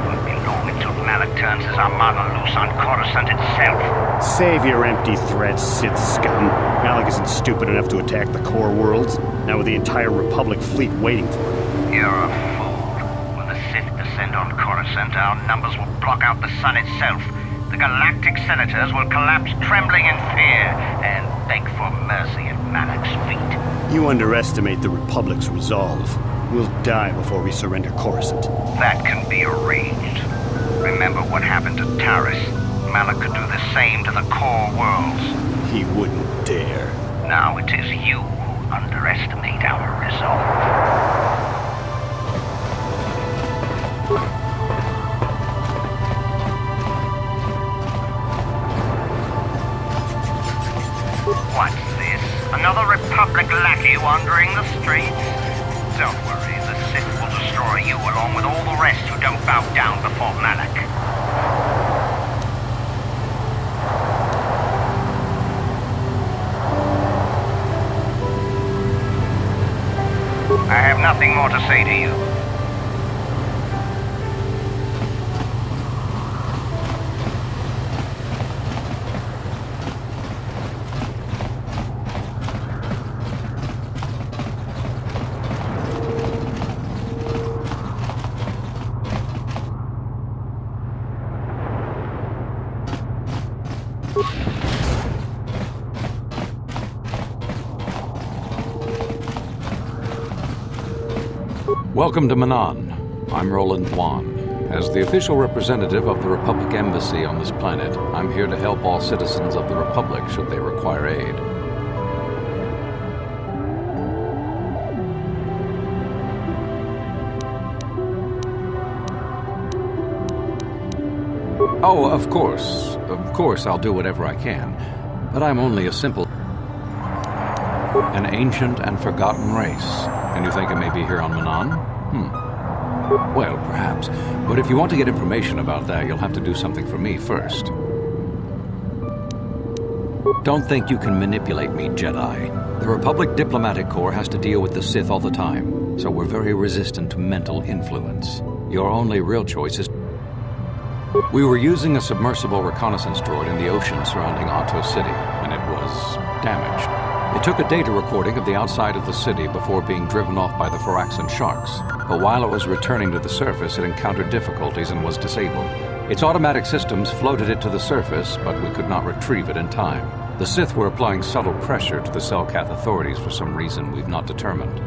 won't be long until Malak turns his armada loose on Coruscant itself. Save your empty threats, Sith scum. Malak isn't stupid enough to attack the core worlds, now with the entire Republic fleet waiting for him. You're a fool. When the Sith descend on Coruscant, our numbers will block out the sun itself. The galactic senators will collapse trembling in fear and beg for mercy at Malak's feet. You underestimate the Republic's resolve. We'll die before we surrender Coruscant. That can be arranged. Remember what happened to Taris. Malak could do the same to the core worlds. He wouldn't dare. Now it is you who underestimate our resolve. What's this? Another Republic lackey wandering the streets? Don't worry, the Sith will destroy you along with all the rest who don't bow down before Malak. I have nothing more to say to you. Welcome to Manaan. I'm Roland Wan. As the official representative of the Republic Embassy on this planet, I'm here to help all citizens of the Republic should they require aid. Oh, of course. Of course I'll do whatever I can. But I'm only a simple... an ancient and forgotten race. And you think I may be here on Manaan? Well, perhaps. But if you want to get information about that, you'll have to do something for me first. Don't think you can manipulate me, Jedi. The Republic Diplomatic Corps has to deal with the Sith all the time, so we're very resistant to mental influence. Your only real choice is... We were using a submersible reconnaissance droid in the ocean surrounding Otto City, and it was damaged. It took a data recording of the outside of the city before being driven off by the Faraxan sharks, but while it was returning to the surface, it encountered difficulties and was disabled. Its automatic systems floated it to the surface, but we could not retrieve it in time. The Sith were applying subtle pressure to the Selkath authorities for some reason we've not determined,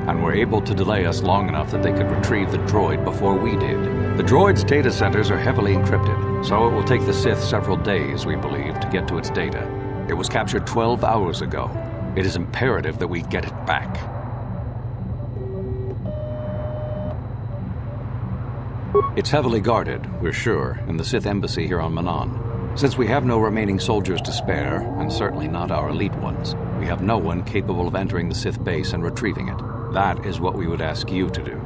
and were able to delay us long enough that they could retrieve the droid before we did. The droid's data centers are heavily encrypted, so it will take the Sith several days, we believe, to get to its data. It was captured 12 hours ago. It is imperative that we get it back. It's heavily guarded, we're sure, in the Sith embassy here on Manaan. Since we have no remaining soldiers to spare, and certainly not our elite ones, we have no one capable of entering the Sith base and retrieving it. That is what we would ask you to do.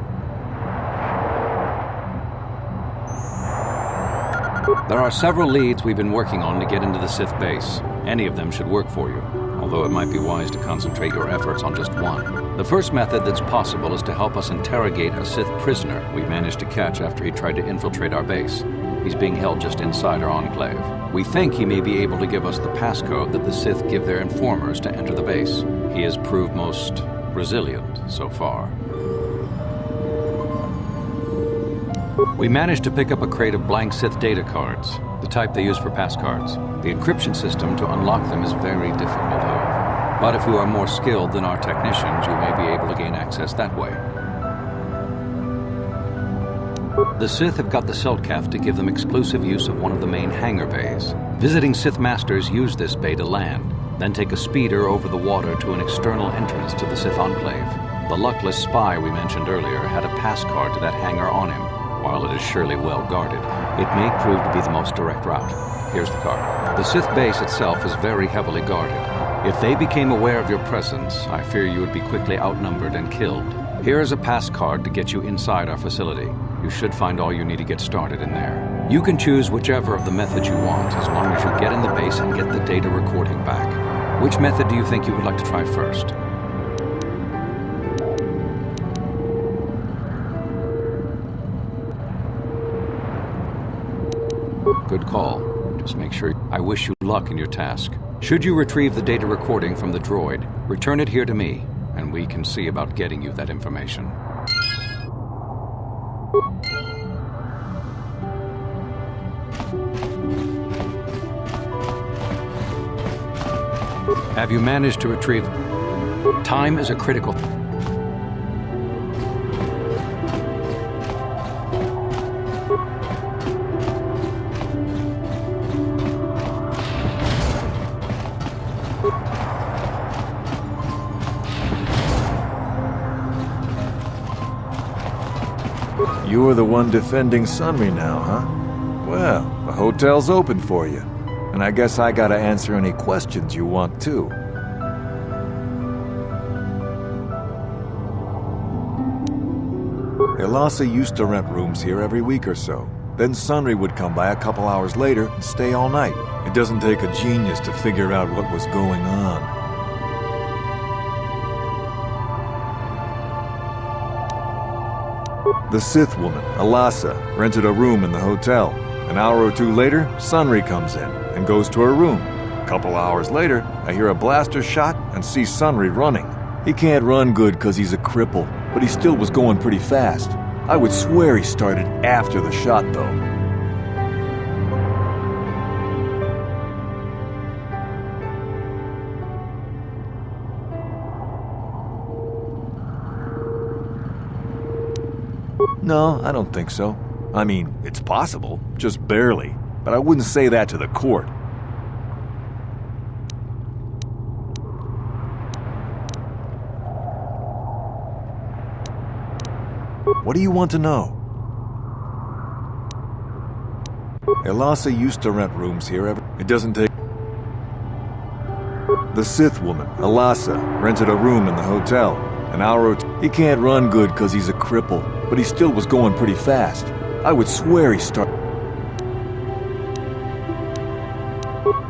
There are several leads we've been working on to get into the Sith base. Any of them should work for you, although it might be wise to concentrate your efforts on just one. The first method that's possible is to help us interrogate a Sith prisoner we managed to catch after he tried to infiltrate our base. He's being held just inside our enclave. We think he may be able to give us the passcode that the Sith give their informers to enter the base. He has proved most resilient so far. We managed to pick up a crate of blank Sith data cards, the type they use for passcards. The encryption system to unlock them is very difficult, however. But if you are more skilled than our technicians, you may be able to gain access that way. The Sith have got the Selkath to give them exclusive use of one of the main hangar bays. Visiting Sith Masters use this bay to land, then take a speeder over the water to an external entrance to the Sith Enclave. The luckless spy we mentioned earlier had a passcard to that hangar on him. While it is surely well guarded, it may prove to be the most direct route. Here's the card. The Sith base itself is very heavily guarded. If they became aware of your presence, I fear you would be quickly outnumbered and killed. Here is a pass card to get you inside our facility. You should find all you need to get started in there. You can choose whichever of the methods you want, as long as you get in the base and get the data recording back. Which method do you think you would like to try first? Good call. Just make sure. I wish you luck in your task. Should you retrieve the data recording from the droid, return it here to me, and we can see about getting you that information. Have you managed to retrieve? Time is a critical. You are the one defending Sunry now, huh? Well, the hotel's open for you. And I guess I gotta answer any questions you want, too. Elasa used to rent rooms here every week or so. Then Sunry would come by a couple hours later and stay all night. It doesn't take a genius to figure out what was going on. The Sith woman, Elasa, rented a room in the hotel. An hour or two later, Sunry comes in and goes to her room. A couple hours later, I hear a blaster shot and see Sunry running. He can't run good because he's a cripple, but he still was going pretty fast. I would swear he started after the shot, though. No, I don't think so. I mean, it's possible, just barely. But I wouldn't say that to the court. What do you want to know? Elasa used to rent rooms here It doesn't take... The Sith woman, Elasa, rented a room in the hotel. An hour or two. He can't run good because he's a cripple, but he still was going pretty fast. I would swear he started...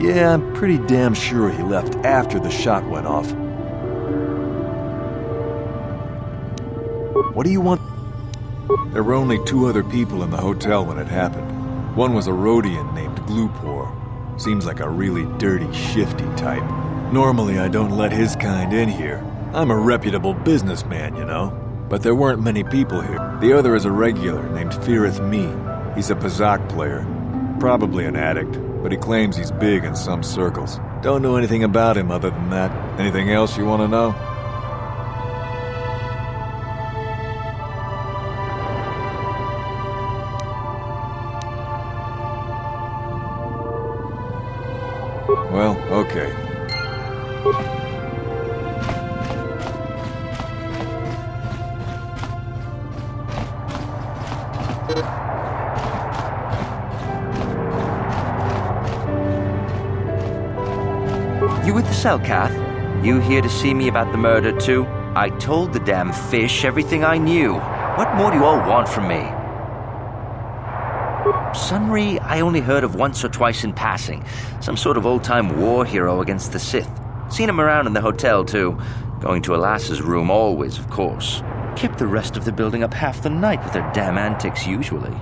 Yeah, I'm pretty damn sure he left after the shot went off. What do you want? There were only 2 other people in the hotel when it happened. One was a Rhodian named Glupor. Seems like a really dirty, shifty type. Normally I don't let his kind in here. I'm a reputable businessman, you know. But there weren't many people here. The other is a regular named Firith Me. He's a Pazak player. Probably an addict, but he claims he's big in some circles. Don't know anything about him other than that. Anything else you want to know? Well, okay. You with the Selkath? You here to see me about the murder, too? I told the damn fish everything I knew. What more do you all want from me? Sunry, I only heard of once or twice in passing. Some sort of old-time war hero against the Sith. Seen him around in the hotel, too. Going to Elasa's room always, of course. Kept the rest of the building up half the night with their damn antics, usually.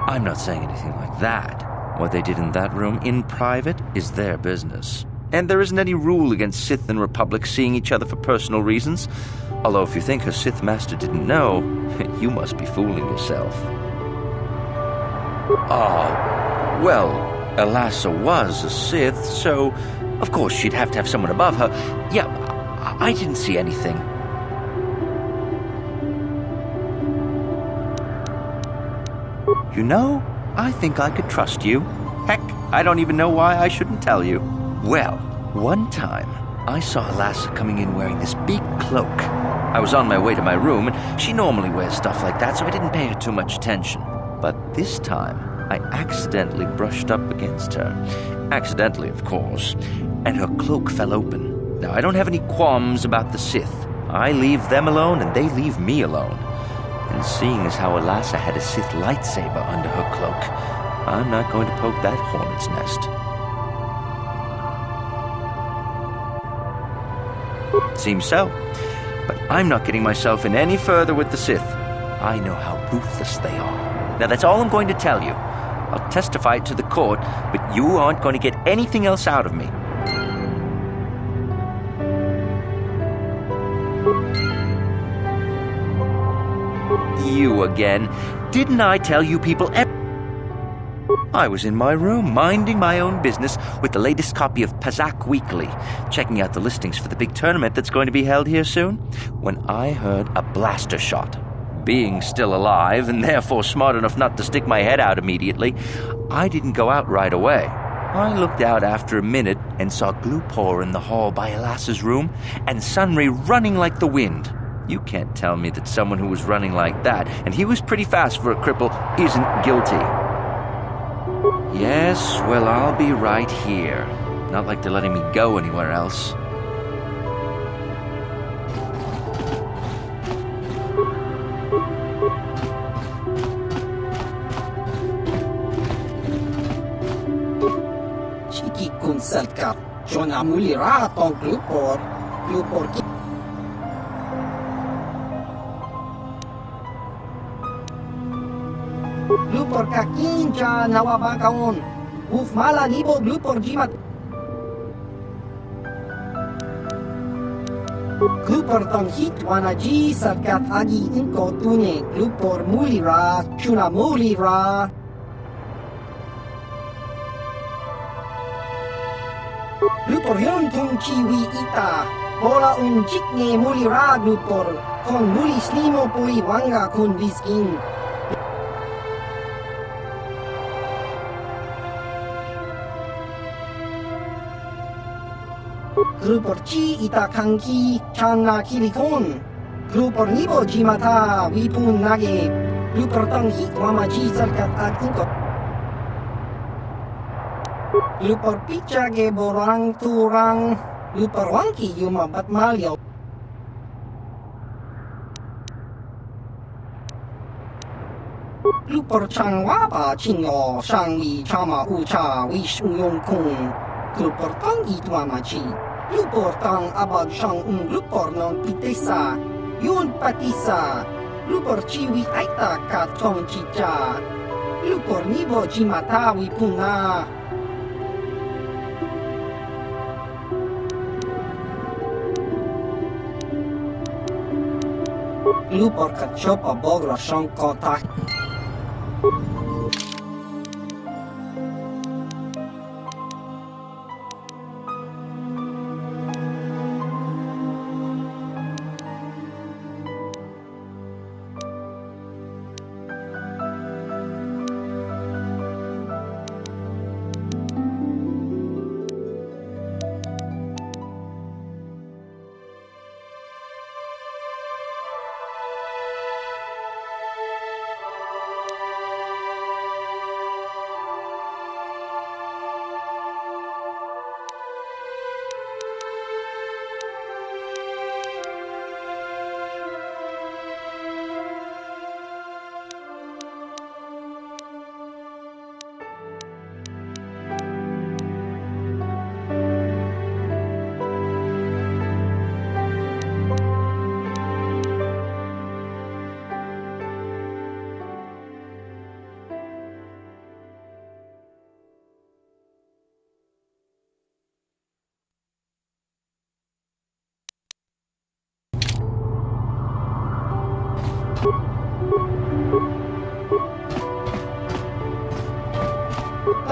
I'm not saying anything like that. What they did in that room in private is their business. And there isn't any rule against Sith and Republic seeing each other for personal reasons. Although if you think her Sith master didn't know, you must be fooling yourself. Well, Elassa was a Sith, so of course she'd have to have someone above her. Yeah, I didn't see anything. You know, I think I could trust you. Heck, I don't even know why I shouldn't tell you. Well, one time, I saw Elassa coming in wearing this big cloak. I was on my way to my room, and she normally wears stuff like that, so I didn't pay her too much attention. But this time, I accidentally brushed up against her. Accidentally, of course. And her cloak fell open. Now, I don't have any qualms about the Sith. I leave them alone, and they leave me alone. And seeing as how Elassa had a Sith lightsaber under her cloak, I'm not going to poke that hornet's nest. Seems so. But I'm not getting myself in any further with the Sith. I know how ruthless they are. Now that's all I'm going to tell you. I'll testify it to the court, but you aren't going to get anything else out of me. You again. Didn't I tell you people I was in my room, minding my own business with the latest copy of Pazak Weekly, checking out the listings for the big tournament that's going to be held here soon, when I heard a blaster shot. Being still alive, and therefore smart enough not to stick my head out immediately, I didn't go out right away. I looked out after a minute and saw Glupor in the hall by Elassa's room, and Sunray running like the wind. You can't tell me that someone who was running like that, and he was pretty fast for a cripple, isn't guilty. Yes, well, I'll be right here. Not like they're letting me go anywhere else. Chiki kun salkat, Jona mulira tong Glupor Glupor kakinja nawabakaon. Uf mala nibo Glupor jimat. Glupor tong hit wanaji sarkat agi inko tune. Glupor mulira, chuna mulira. Glupor yon tong chiwi ita. Bola jikne mulira Glupor. Kon mulis limo pui wanga kun visking. Glupor chi ita kanki chana kilikon. Glupor nibo jimata wipun nage. Glupor tong hit wamaji sarkat at inko. Glupor pichage borang turang. Glupor wangki yumabat malyo. Glupor chang wapa chingo shang wi chama ucha wish uyong kung. Glupor tong hit wamaji. Glupor tang abag siyang glupor non pitesa, yun patisa. Glupor chiwi aita katong chicha. Glupor nibo jimata wipuna. Glupor kachopa bogra siyang kotak.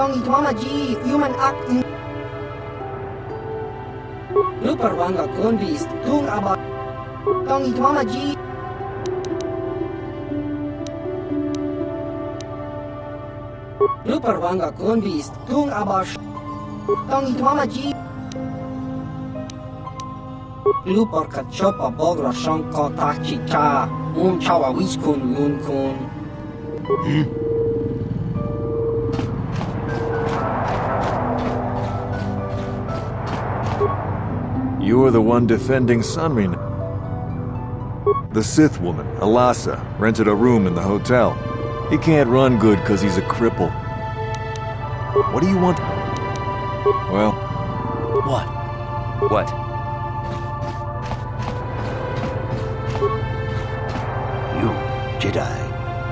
Tong itwamaji human act in Luperwanga convist tung aba Tong itwamaji Luperwanga convist tung aba Tong itwamaji Lupor kachopa bogra shanka tachi cha chawa wiskun yun kun. You are the one defending Sunrin. The Sith woman, Alasa, rented a room in the hotel. He can't run good because he's a cripple. What do you want? Well... What? What? You, Jedi.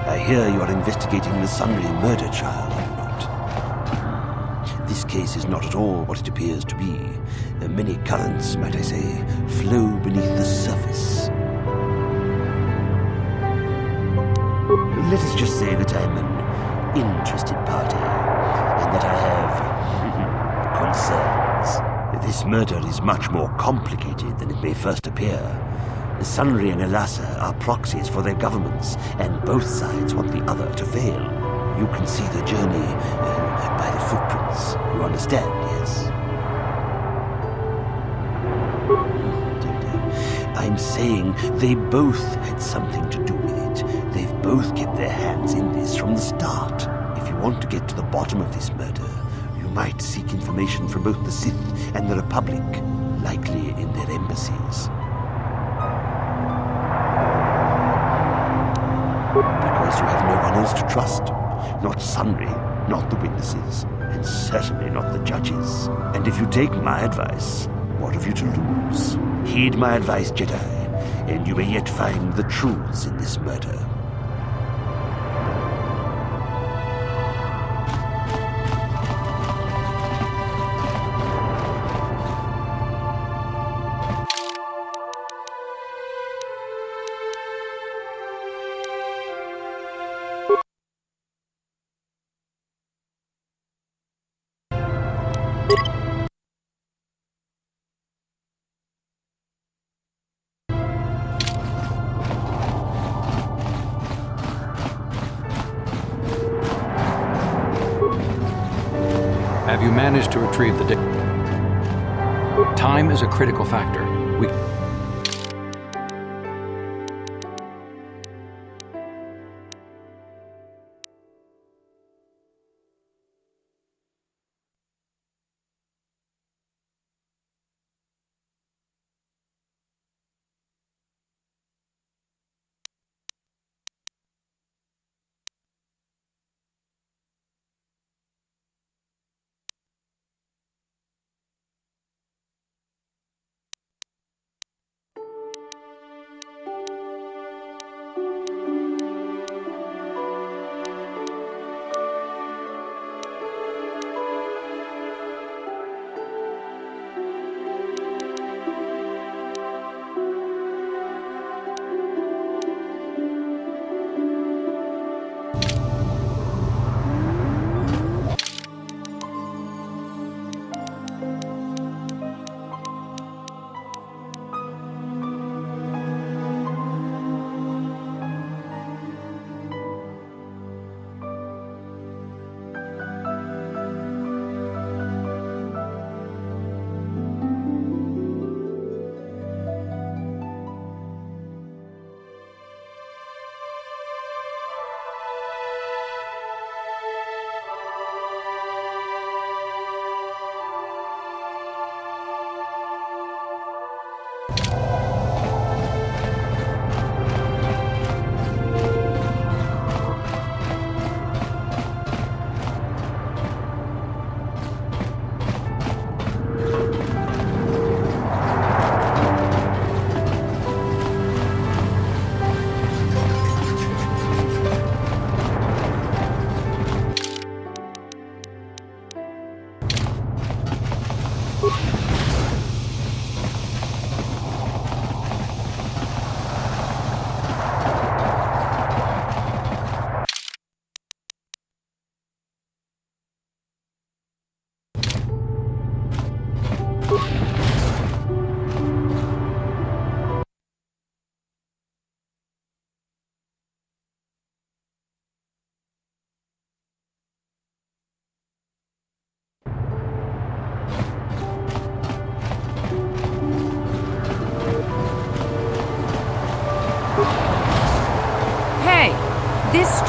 I hear you're investigating the Sunray murder trial, are you not? This case is not at all what it appears to be. Many currents, might I say, flow beneath the surface. Let us just say that I'm an interested party, and that I have concerns. This murder is much more complicated than it may first appear. Sunray and Alasa are proxies for their governments, and both sides want the other to fail. You can see the journey by the footprints. You understand, yes? I'm saying they both had something to do with it. They've both kept their hands in this from the start. If you want to get to the bottom of this murder, you might seek information from both the Sith and the Republic, likely in their embassies. Because you have no one else to trust. Not Sunray, not the witnesses, and certainly not the judges. And if you take my advice, what have you to lose? Heed my advice, Jedi, and you may yet find the truths in this murder. Have you managed to retrieve the data? Time is a critical factor. We...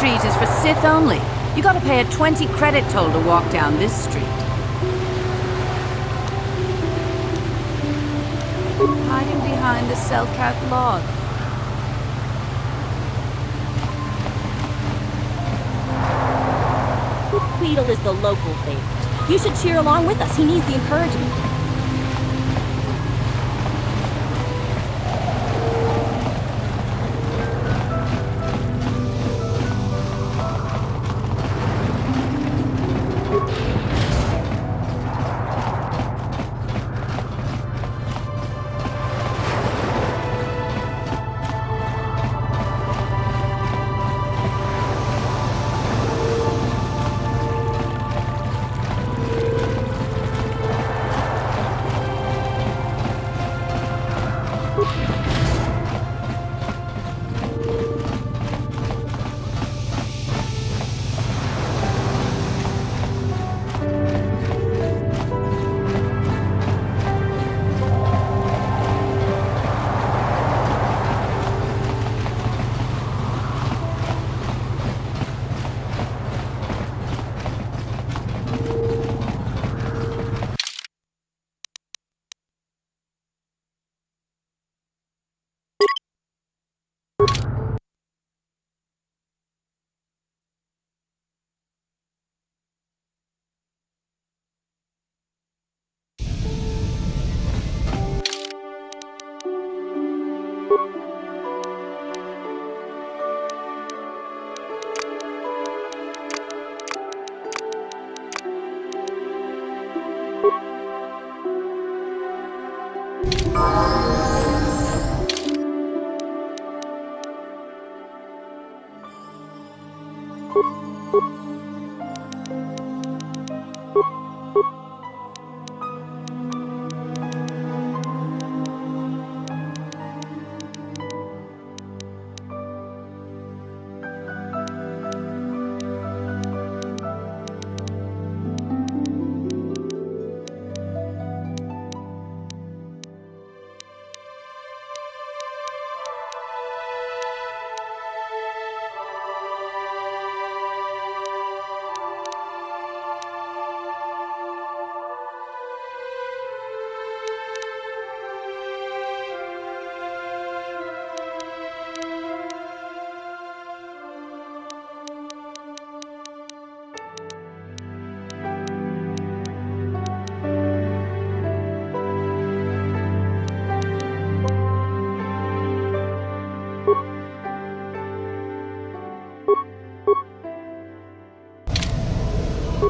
street is for Sith only. You gotta pay a 20 credit toll to walk down this street. Hiding behind the Selkath log. Queedle is the local favorite. You should cheer along with us. He needs the encouragement.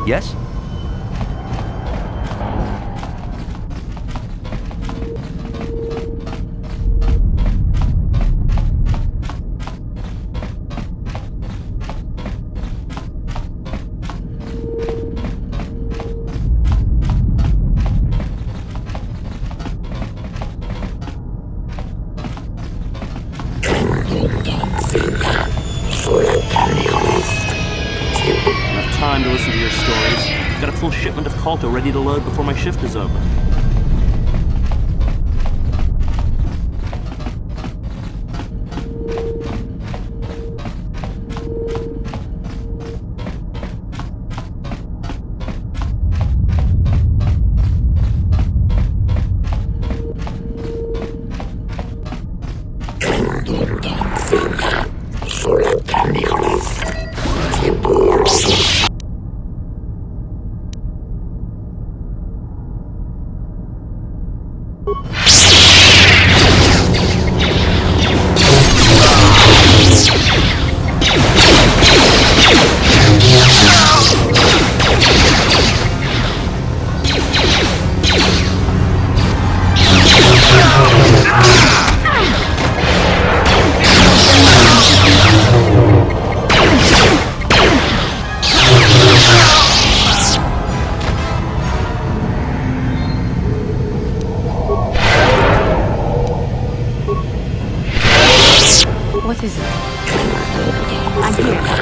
Yes? Enough time to listen to your stories. Got a full shipment of KOTOR ready to load before my shift is over. What is it? I'm here.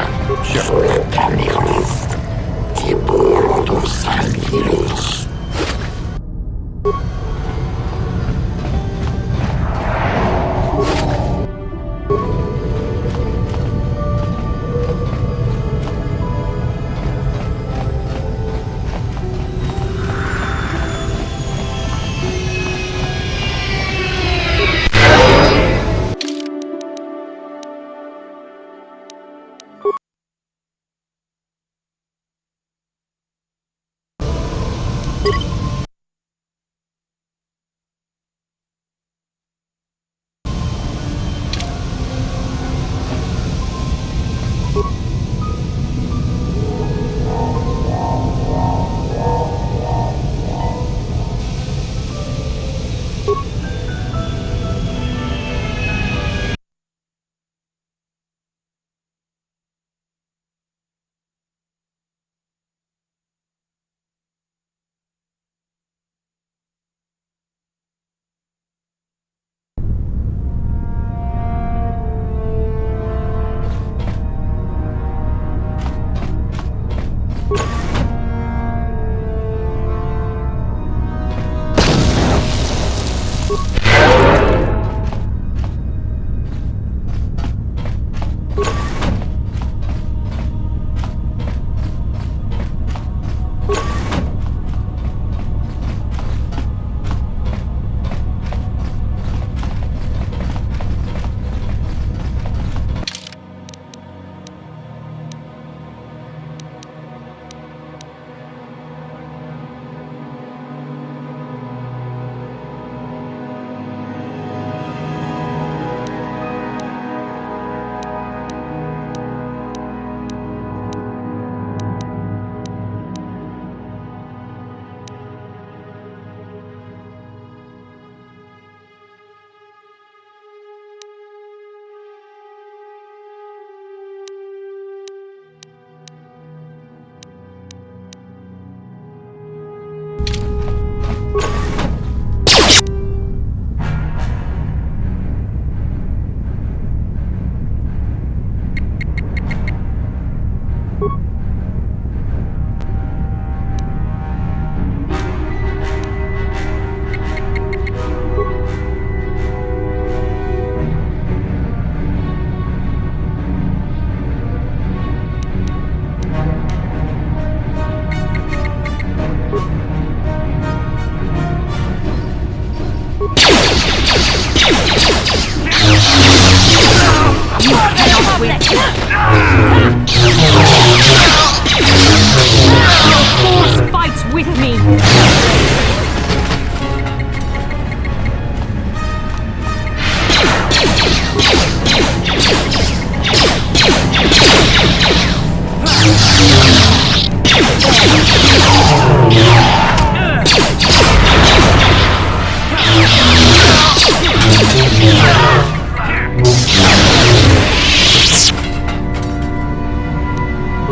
me!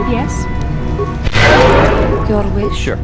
Yes? Your wish? Sure.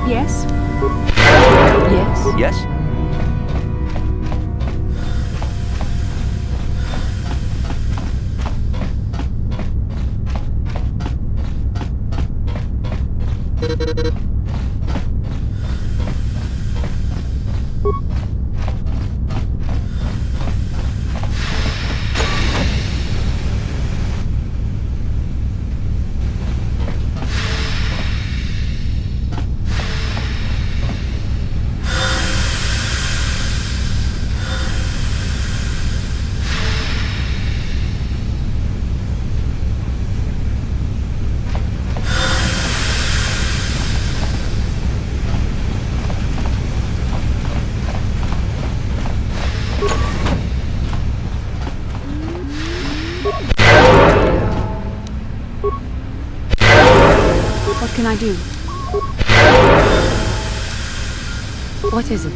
Yes? Yes? Yes? What can I do? What is it?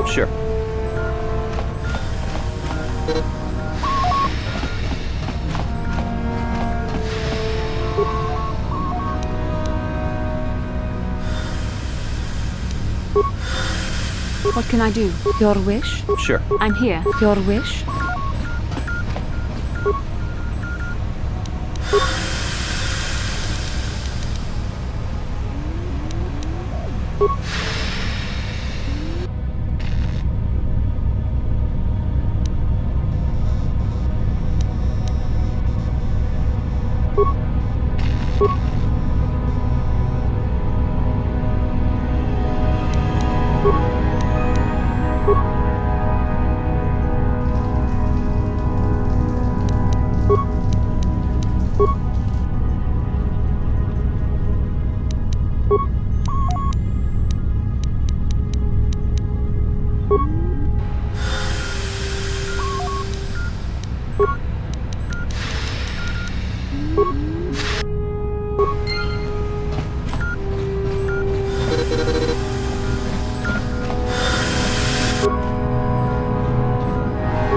Sure. What can I do? Your wish? Sure. I'm here. Your wish?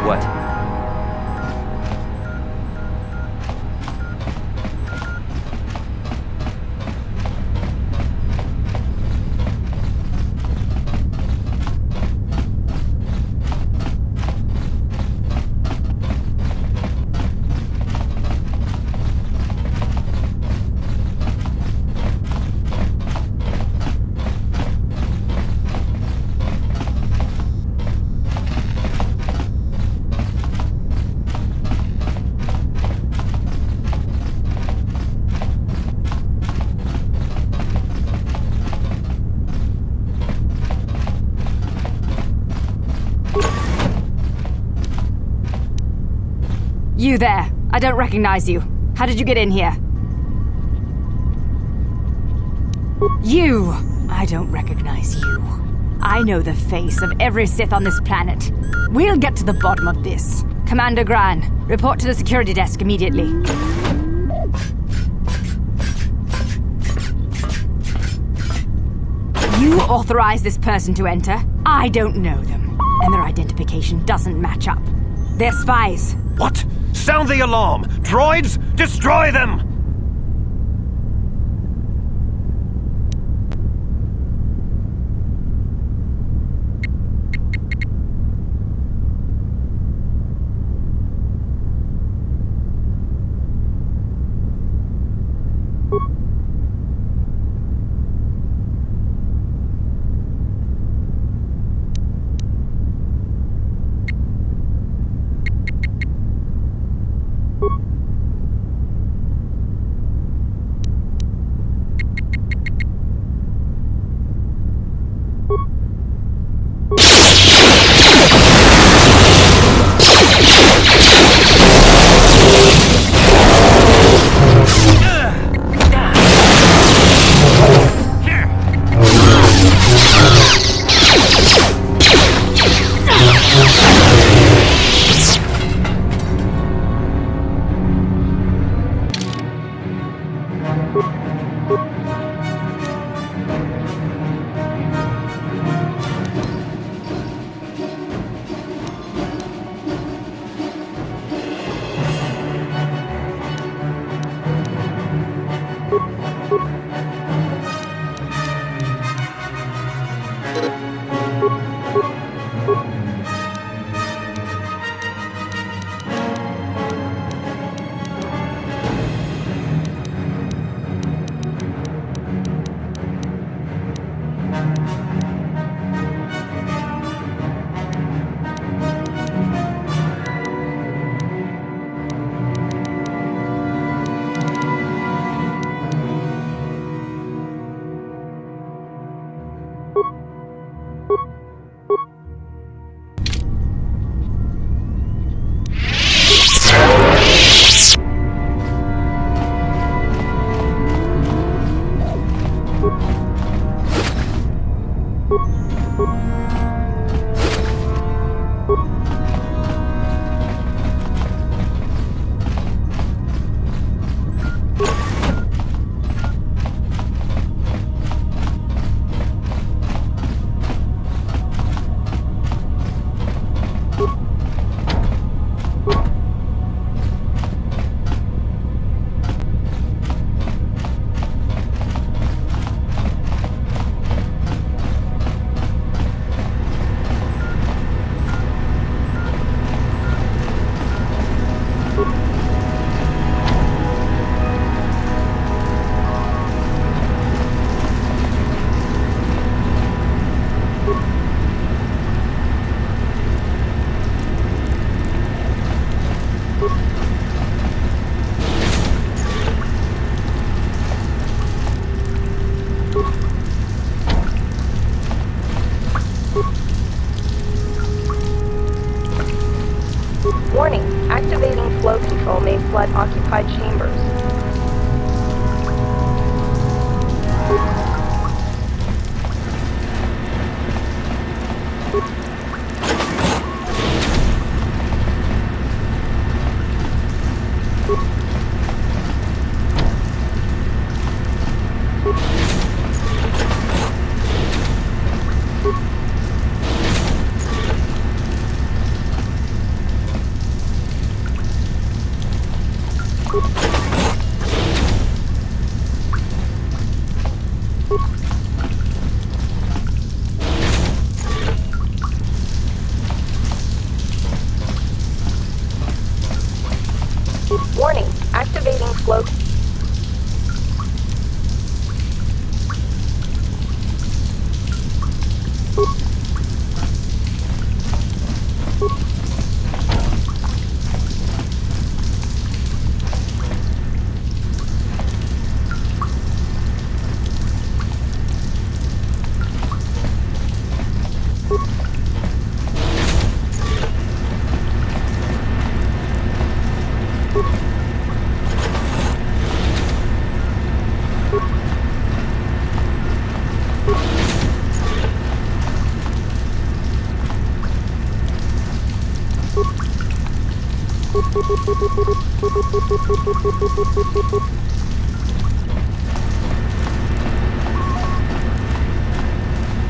What? You there! I don't recognize you. How did you get in here? You! I don't recognize you. I know the face of every Sith on this planet. We'll get to the bottom of this. Commander Gran, report to the security desk immediately. You authorized this person to enter. I don't know them, and their identification doesn't match up. They're spies. What? Sound the alarm! Droids, destroy them! Warning, activating flow control may flood occupied chambers. Warning, activating flow.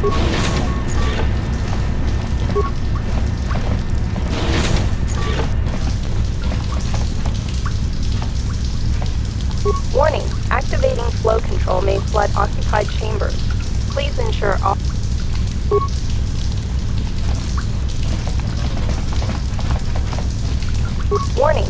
Warning, activating flow control may flood occupied chambers. Please ensure all... Warning,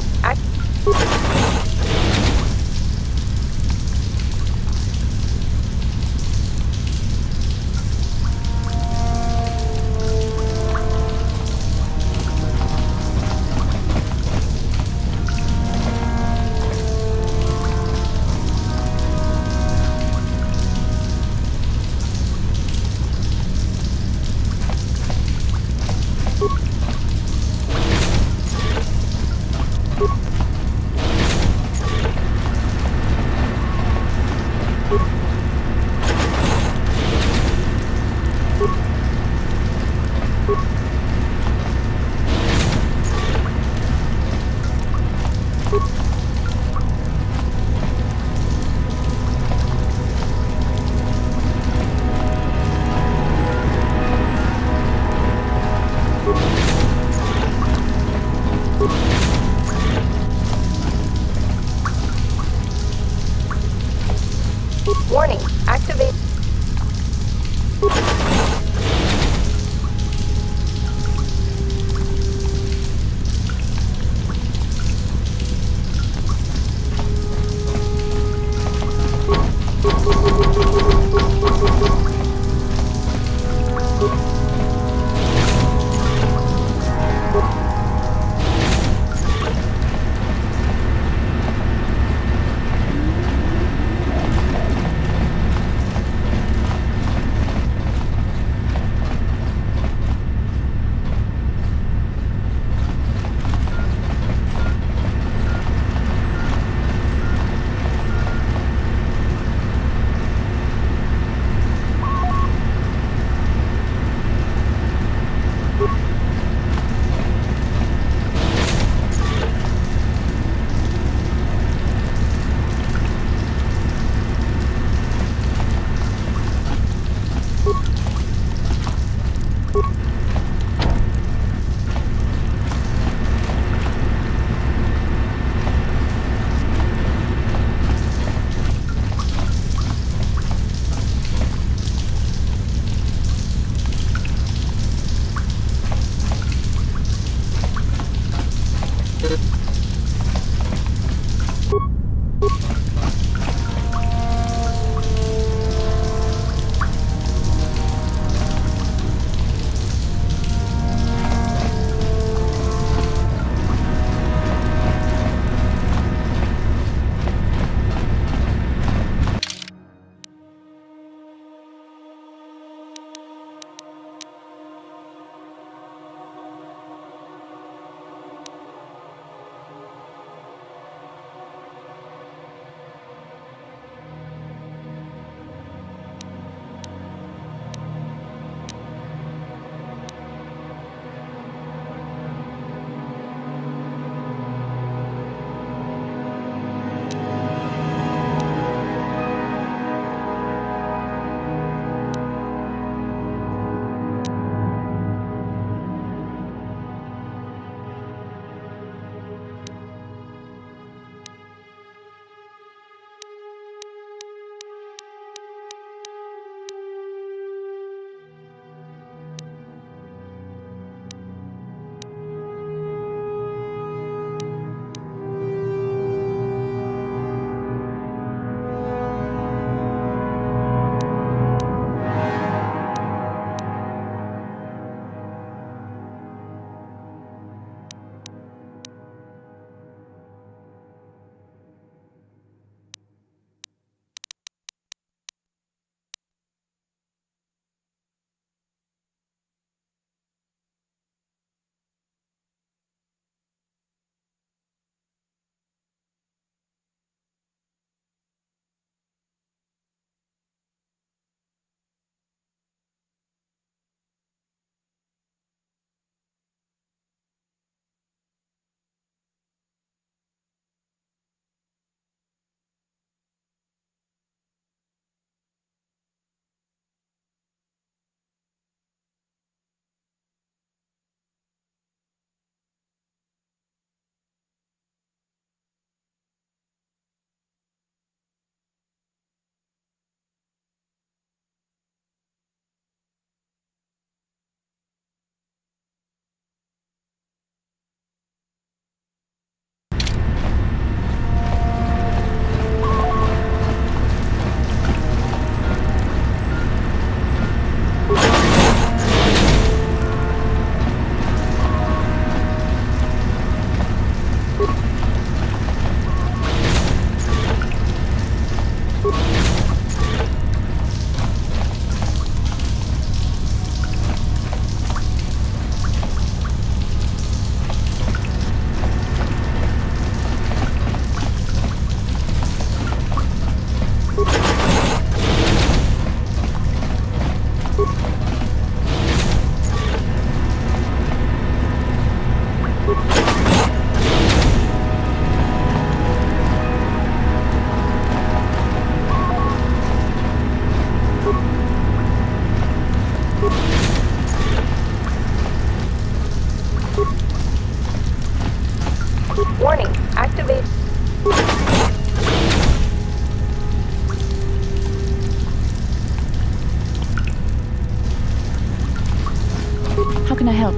How can I help?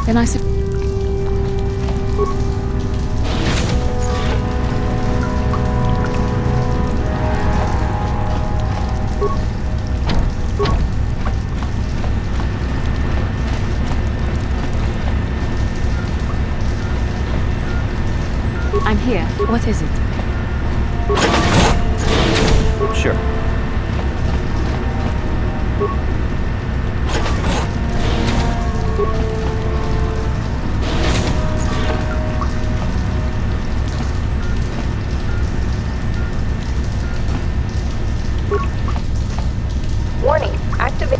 Then I said... I'm here. What is it? Sure. Warning, activate.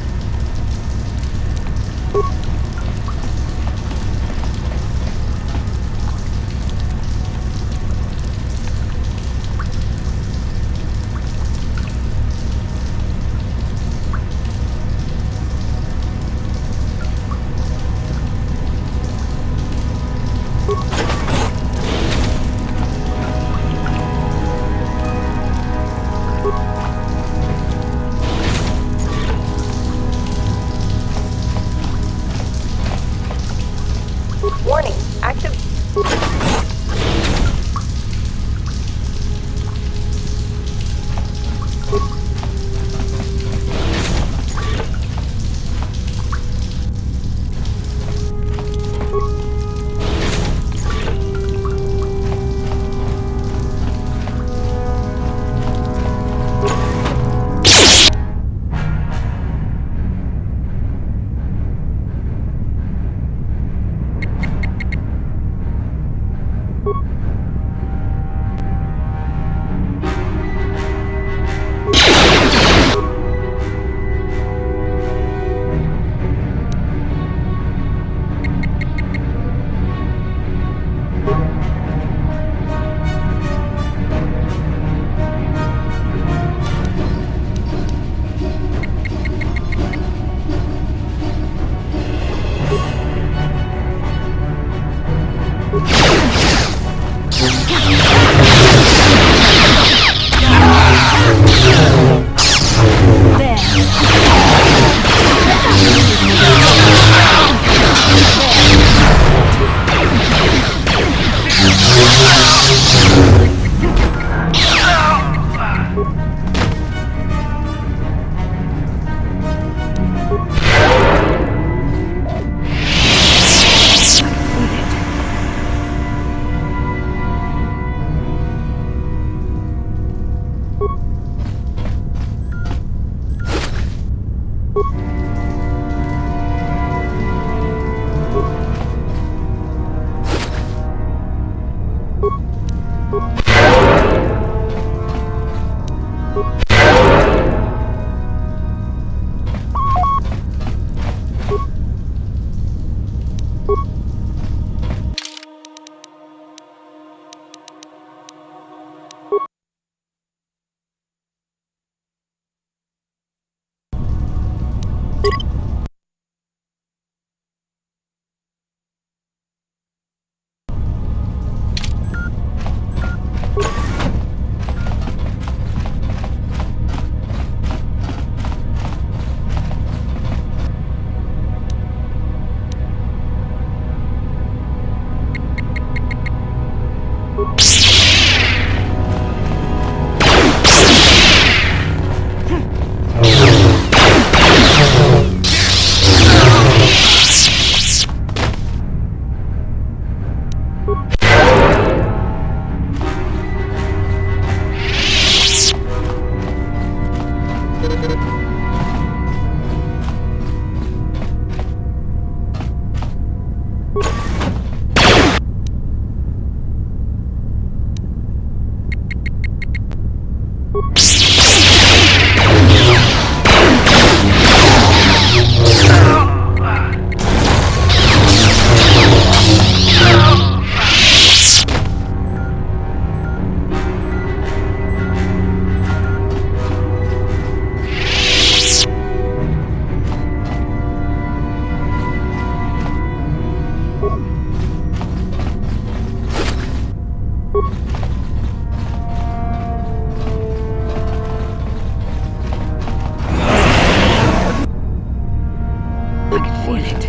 feel it.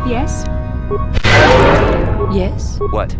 Yes? Yes? What?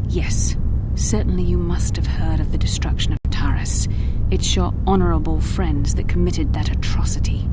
Yes. Certainly you must have heard of the destruction of Taris. It's your honorable friends that committed that atrocity.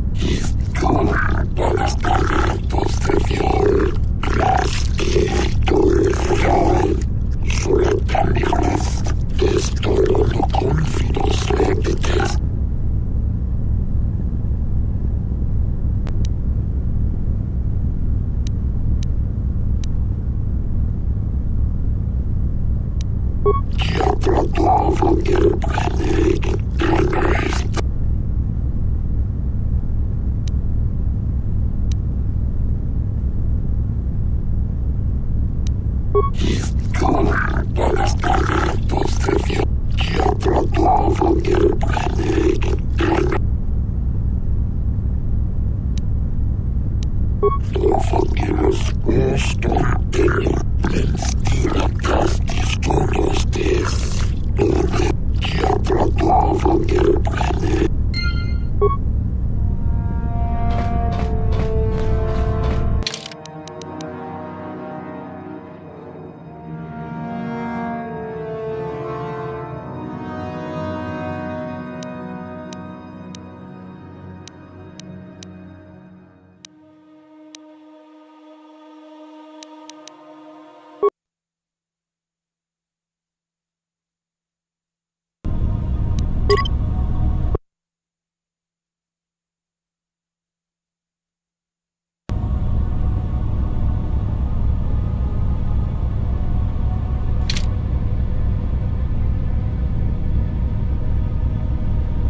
Manaan.